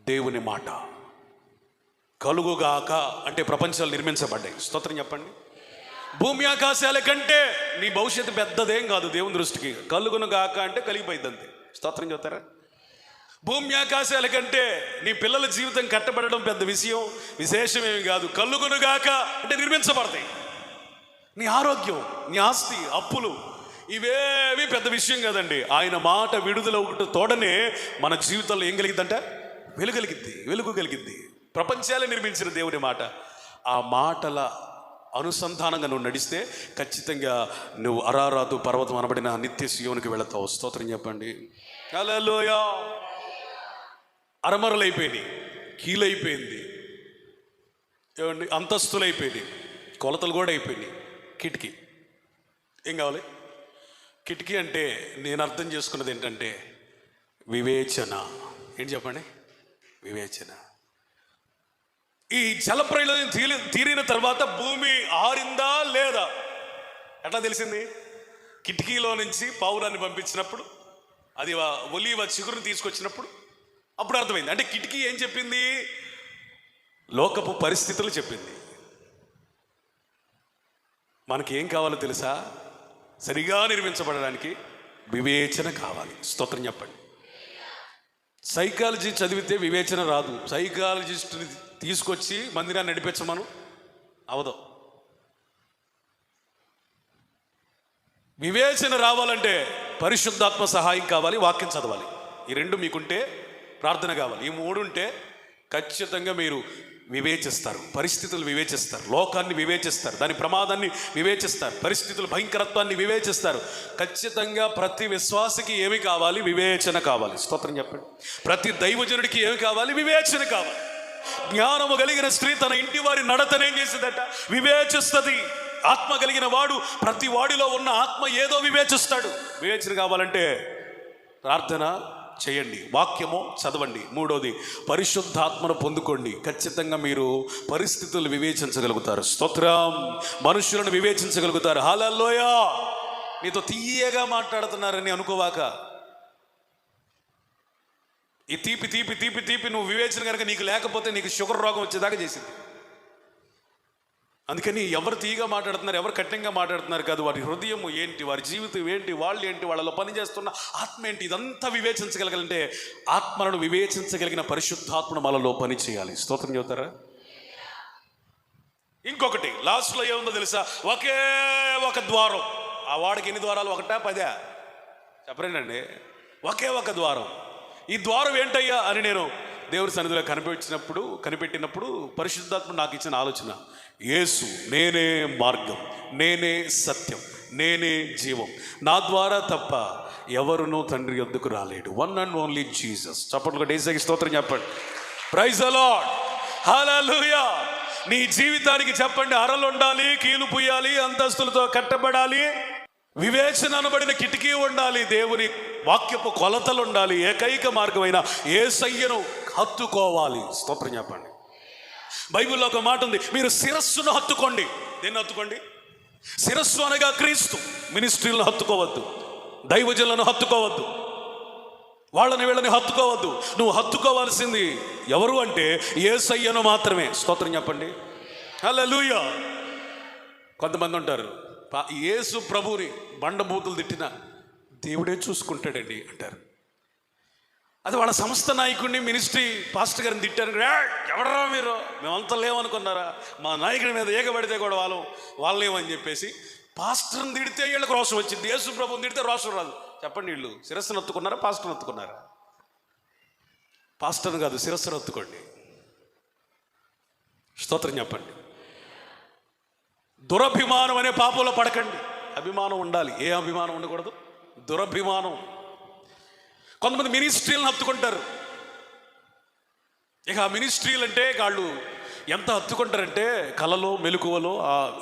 దేవుని మాట. కలుగుగాక అంటే ప్రపంచాలు నిర్మించబడ్డాయి. స్తోత్రం చెప్పండి. భూమి ఆకాశాల కంటే నీ భవిష్యత్తు పెద్దదేం కాదు దేవుని దృష్టికి. కలుగునుగాక అంటే కలిగిపోయింది అంతే. స్తోత్రం చెప్తారా? భూమి ఆకాశాల కంటే నీ పిల్లల జీవితం కట్టబడడం పెద్ద విశేషమేమి కాదు. కలుగునుగాక అంటే నిర్మించబడతాయి. నీ ఆరోగ్యం, నీ ఆస్తి, అప్పులు ఇవేవి పెద్ద విషయం కాదండి. ఆయన మాట విడుదల ఒకటి తోడనే మన జీవితంలో ఏం కలిగిద్దంట? వెలుగు కలిగిద్ది. ప్రపంచాలే నిర్మించిన దేవుని మాట. ఆ మాటల అనుసంధానంగా నువ్వు నడిస్తే ఖచ్చితంగా నువ్వు అరారాతు పర్వతం అనబడిన నిత్య సియోనికి వెళతావు. స్తోత్రం చెప్పండి. హల్లెలూయా. అరమరలైపోయింది, కీలైపోయింది, ఏమండి, అంతస్తులైపోయింది, కొలతలు కూడా అయిపోయినాయి. కిటికీ ఏం కావాలి? కిటికీ అంటే నేను అర్థం చేసుకున్నది ఏంటంటే వివేచన. ఏంటి చెప్పండి? వివేచన. ఈ జలప్రలయం తీరిన తర్వాత భూమి ఆరిందా లేదా ఎట్లా తెలిసింది? కిటికీలో నుంచి పావురాన్ని పంపించినప్పుడు, అది ఒలీవ చిగురుని తీసుకొచ్చినప్పుడు అప్పుడు అర్థమైంది. అంటే కిటికీ ఏం చెప్పింది? లోకపు పరిస్థితులు చెప్పింది. మనకి ఏం కావాలో తెలుసా? సరిగా నిర్మించబడడానికి వివేచన కావాలి. స్తోత్రం చెప్పండి. సైకాలజీ చదివితే వివేచన రాదు. సైకాలజిస్ట్ని తీసుకొచ్చి మందిరాన్ని నడిపించమను అవదు. వివేచన రావాలంటే పరిశుద్ధాత్మ సహాయం కావాలి, వాక్యం చదవాలి. ఈ రెండు మీకుంటే ప్రార్థన కావాలి. ఈ మూడు ఉంటే ఖచ్చితంగా మీరు వివేచిస్తారు. పరిస్థితులు వివేచిస్తారు, లోకాన్ని వివేచిస్తారు, దాని ప్రమాదాన్ని వివేచిస్తారు, పరిస్థితుల భయంకరత్వాన్ని వివేచిస్తారు. ఖచ్చితంగా ప్రతి విశ్వాసికి ఏమి కావాలి? వివేచన కావాలి. స్తోత్రం చెప్పండి. ప్రతి దైవజనుడికి ఏమి కావాలి? వివేచన కావాలి. జ్ఞానము కలిగిన స్త్రీ తన ఇంటి వారి నడతనేం చేసిందట? వివేచిస్తుంది. ఆత్మ కలిగిన వాడు ప్రతి వాడిలో ఉన్న ఆత్మ ఏదో వివేచిస్తాడు. వివేచన కావాలంటే ప్రార్థన చేయండి, వాక్యము చదవండి. మూడోది పరిశుద్ధాత్మను పొందుకోండి. ఖచ్చితంగా మీరు పరిస్థితులు వివేచించగలుగుతారు. స్తోత్రం. మనుషులను వివేచించగలుగుతారు. హల్లెలూయా. నీతో తీయగా మాట్లాడుతున్నారని అనుకోవాక. ఈ తీపి తీపి తీపి తీపి నువ్వు వివేచన కనుక నీకు లేకపోతే నీకు షుగర్ రోగం వచ్చేదాకా చేసింది. అందుకని ఎవరు తీయగా మాట్లాడుతున్నారు, ఎవరు కఠినంగా మాట్లాడుతున్నారు కాదు, వారి హృదయం ఏంటి, వారి జీవితం ఏంటి, వాళ్ళు ఏంటి, వాళ్ళలో పనిచేస్తున్న ఆత్మ ఏంటి, ఇదంతా వివేచించగలగాలంటే ఆత్మలను వివేచించగలిగిన పరిశుద్ధాత్మను మనలో పని చేయాలి. స్తోత్రం చెబుతారా? ఇంకొకటి లాస్ట్లో ఏముందో తెలుసా? ఒకే ఒక ద్వారం. ఆ వాడికి ఎన్ని ద్వారాలు? 1, 10 చెప్పరేనండి. ఒకే ఒక ద్వారం. ఈ ద్వారం ఏంటయ్యా అని నేను దేవుడి సన్నిధిలో కనిపెట్టినప్పుడు పరిశుద్ధాత్మ నాకు ఇచ్చిన ఆలోచన, యేసు నేనే మార్గం, నేనే సత్యం, నేనే జీవం, నా ద్వారా తప్ప ఎవరునూ తండ్రి యొద్దకు రాలేడు. One and only Jesus. చప్పట్లు కొట్టి యేసుకి స్తోత్రం చెప్పండి. Praise the Lord. హల్లెలూయా. నీ జీవితానికి చెప్పండి, అరలు ఉండాలి, కీలు పుయ్యాలి, అంతస్తులతో కట్టబడాలి, వివేచన అనబడిన కిటికీ ఉండాలి, దేవుని వాక్యపు కొలతలు ఉండాలి, ఏకైక మార్గమైన యేసయ్యను హత్తుకోవాలి. స్తోత్రం చెప్పండి. బైబిల్లో ఒక మాట ఉంది, మీరు శిరస్సును హత్తుకోండి. దేన్ని హత్తుకోండి? శిరస్సు అనగా క్రీస్తు. మినిస్ట్రీలను హత్తుకోవద్దు, దైవజనులను హత్తుకోవద్దు, వాళ్ళని వీళ్ళని హత్తుకోవద్దు. నువ్వు హత్తుకోవాల్సింది ఎవరు అంటే యేసయ్యను మాత్రమే. స్తోత్రం చెప్పండి. హల్లెలూయా. కొంతమంది ఉంటారు, యేసు ప్రభుని బండబూతులు తిట్టిన దేవుడే చూసుకుంటాడండి అంటారు. అది వాళ్ళ సంస్థ నాయకుడిని, మినిస్ట్రీ పాస్టర్ గారిని తిట్టారు. ఎవడరా మీరు, మేమంతా లేవనుకున్నారా? మా నాయకుడి మీద ఏకబడితే కూడా వాళ్ళేమని చెప్పేసి పాస్టర్ని తిడితే వీళ్ళకి రోషం వచ్చింది, యేసు ప్రభుని తిడితే రోషం రాదు. చెప్పండి, వీళ్ళు శిరస్సును ఎత్తుకున్నారా, పాస్టర్ని ఎత్తుకున్నారా? పాస్టర్ని కాదు, శిరస్సును ఎత్తుకోండి. స్తోత్రం చెప్పండి. దురభిమానం అనే పాపంలో పడకండి. అభిమానం ఉండాలి. ఏ అభిమానం ఉండకూడదు? దురభిమానం. కొంతమంది మినిస్ట్రీలను హత్తుకుంటారు. ఇక ఆ మినిస్ట్రీలు అంటే వాళ్ళు ఎంత హత్తుకుంటారంటే కలలో మెలకువలో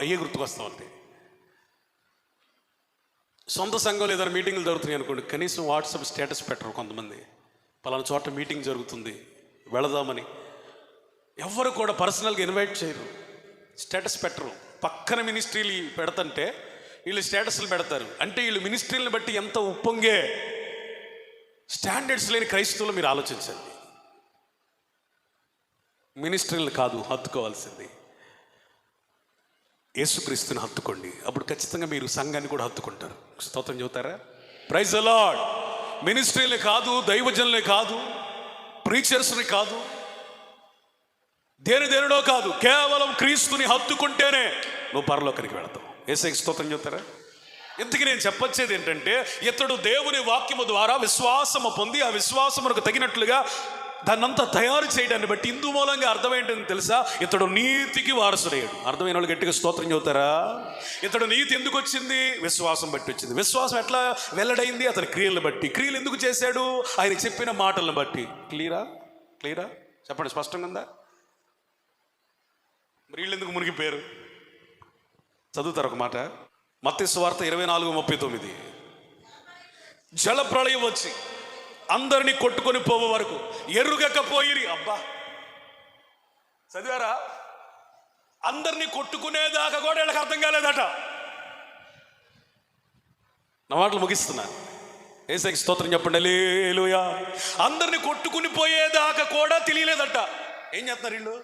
అయ్యే గుర్తుకొస్తా ఉంటాయి. సొంత సంఘంలో ఏదైనా మీటింగ్లు జరుగుతున్నాయి అనుకోండి, కనీసం వాట్సాప్ స్టేటస్ పెట్టరు కొంతమంది. పలానా చోట మీటింగ్ జరుగుతుంది వెళదామని ఎవరు కూడా పర్సనల్గా ఇన్వైట్ చేయరు, స్టేటస్ పెట్టరు. పక్కన మినిస్ట్రీలు పెడతంటే వీళ్ళు స్టేటస్లు పెడతారు. అంటే వీళ్ళు మినిస్ట్రీలను బట్టి ఎంత ఉప్పొంగే స్టాండర్డ్స్ లేని క్రైస్తవులు మీరు ఆలోచించండి. మినిస్ట్రీలు కాదు హత్తుకోవాల్సింది, యేసుక్రీస్తుని హత్తుకోండి. అప్పుడు ఖచ్చితంగా మీరు సంఘాన్ని కూడా హత్తుకుంటారు. స్తోత్రం చెబుతారా? Praise the lord. మినిస్ట్రీలే కాదు, దైవజనులే కాదు, ప్రీచర్స్ని కాదు, దేనిడో కాదు, కేవలం క్రీస్తుని హత్తుకుంటేనే నువ్వు పరలోకానికి వెళతావు. యేసయ్యకి స్తోత్రం చెబుతారా? ఇంతకీ నేను చెప్పొచ్చేది ఏంటంటే, ఇతడు దేవుని వాక్యము ద్వారా విశ్వాసము పొంది ఆ విశ్వాసమునకు తగినట్లుగా దాన్నంతా తయారు చేయడాన్ని బట్టి ఇందు మూలంగా అర్థమేంటని తెలుసా? ఇతడు నీతికి వారసుడయ్యాడు. అర్థమైన వాళ్ళు గట్టిగా స్తోత్రం చెబుతారా? ఇతడు నీతి ఎందుకు వచ్చింది? విశ్వాసం బట్టి వచ్చింది. విశ్వాసం ఎట్లా వెల్లడైంది? అతని క్రియలను బట్టి. క్రియలు ఎందుకు చేశాడు? ఆయన చెప్పిన మాటలను బట్టి. క్లియరా? చెప్పండి, స్పష్టంగా ఉందా? మరి వీళ్ళు ఎందుకు మునిగిపోయారు? చదువుతారు ఒక మాట, మత్తయి సువార్త 24:39. జల ప్రళయం వచ్చి అందరినీ కొట్టుకొని పోవే వరకు ఎరుగకపోయిరి. అబ్బా, చదివారా? అందరినీ కొట్టుకునేదాకా కూడా వీళ్ళకి అర్థం కాలేదట. నా మాటలు ముగిస్తున్నా. యేసయ్యకి స్తోత్రం చెప్పండి. హల్లెలూయా. అందరినీ కొట్టుకుని పోయేదాకా కూడా తెలియలేదట. ఏం చేస్తున్నారు వీళ్ళు?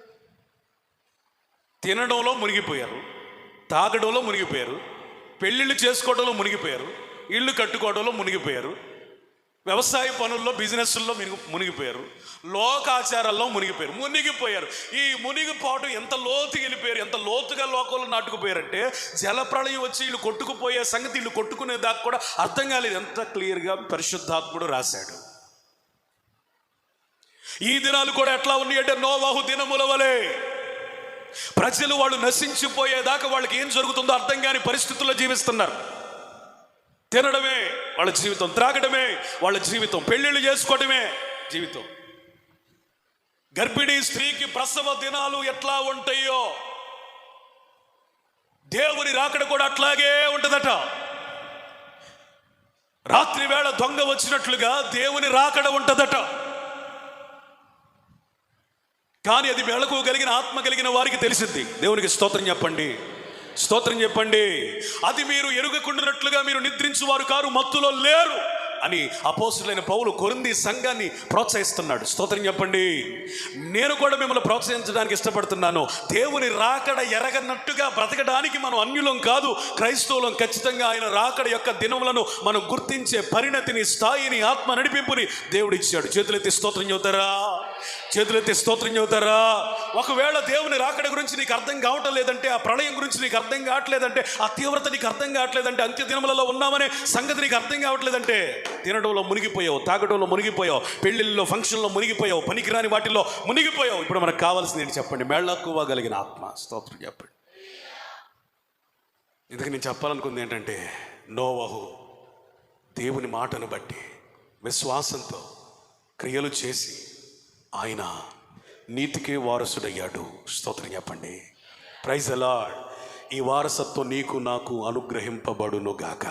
తినడంలో మునిగిపోయారు, తాగడంలో మునిగిపోయారు, పెళ్ళిళ్ళు చేసుకోవడంలో మునిగిపోయారు, ఇళ్ళు కట్టుకోవడంలో మునిగిపోయారు, వ్యవసాయ పనుల్లో బిజినెస్ల్లో మునిగిపోయారు, లోకాచారాల్లో మునిగిపోయారు. ఈ మునిగిపోవడం ఎంత లోతుకి వెళ్ళిపోయారు, ఎంత లోతుగా లోకంలో నాటుకుపోయారంటే జలప్రళయం వచ్చి వీళ్ళు కొట్టుకుపోయే సంగతి వీళ్ళు కొట్టుకునే దాకా కూడా అర్థం కాలేదు. ఎంత క్లియర్గా పరిశుద్ధాత్ముడు రాశాడు. ఈ దినాలు కూడా ఎట్లా ఉన్నాయి అంటే నోవాహు దినముల వలె ప్రజలు వాళ్ళు నశించిపోయేదాకా వాళ్ళకి ఏం జరుగుతుందో అర్థం కాని పరిస్థితుల్లో జీవిస్తున్నారు. తినడమే వాళ్ళ జీవితం, త్రాగడమే వాళ్ళ జీవితం, పెళ్ళిళ్ళు చేసుకోవడమే జీవితం. గర్భిణీ స్త్రీకి ప్రసవ దినాలు ఎట్లా ఉంటాయో దేవుని రాకడ కూడా అట్లాగే ఉంటుందట. రాత్రి వేళ దొంగ వచ్చినట్లుగా దేవుని రాకడ ఉంటుందట. కానీ అది మెళకువ కలిగిన ఆత్మ కలిగిన వారికి తెలిసింది. దేవునికి స్తోత్రం చెప్పండి, స్తోత్రం చెప్పండి. అది మీరు ఎరుగకుండానట్లుగా మీరు నిద్రించువారు కారు, మత్తులో లేరు అని అపోస్తులైన పౌలు కొరింథీ సంఘాన్ని ప్రోత్సహిస్తున్నాడు. స్తోత్రం చెప్పండి. నేను కూడా మిమ్మల్ని ప్రోత్సహించడానికి ఇష్టపడుతున్నాను. దేవుని రాకడ ఎరగనట్టుగా బ్రతకడానికి మనం అన్యులం కాదు, క్రైస్తవులం. ఖచ్చితంగా ఆయన రాకడ యొక్క దినములను మనం గుర్తించే పరిణతిని, స్థాయిని, ఆత్మ నడిపింపుని దేవుడు ఇచ్చాడు. చేతులెత్తి స్తోత్రం చెబుతారా? చేతులెత్తి స్తోత్రం చెబుతారా? ఒకవేళ దేవుని రాకడ గురించి నీకు అర్థం కావటం లేదంటే, ఆ ప్రళయం గురించి నీకు అర్థం కావట్లేదంటే, ఆ తీవ్రత నీకు అర్థం కావట్లేదంటే, అంత్య దినములలో ఉన్నామనే సంగతి నీకు అర్థం కావట్లేదంటే, తినడంలో మునిగిపోయావు, తాగడంలో మునిగిపోయావు, పెళ్లిళ్ళలో ఫంక్షన్లో మునిగిపోయావు, పనికిరాని వాటిల్లో మునిగిపోయావు. ఇప్పుడు మనకు కావాల్సింది ఏంటి చెప్పండి? మెళకువ కలిగిన ఆత్మ. స్తోత్రం చెప్పండి. ఇందుకు నేను చెప్పాలనుకుంది ఏంటంటే, నోవహు దేవుని మాటను బట్టి విశ్వాసంతో క్రియలు చేసి ఆయన నీతికే వారసుడయ్యాడు. స్తోత్రం చెప్పండి. Praise the Lord. ఈ వారసత్వం నీకు నాకు అనుగ్రహింపబడును గాక.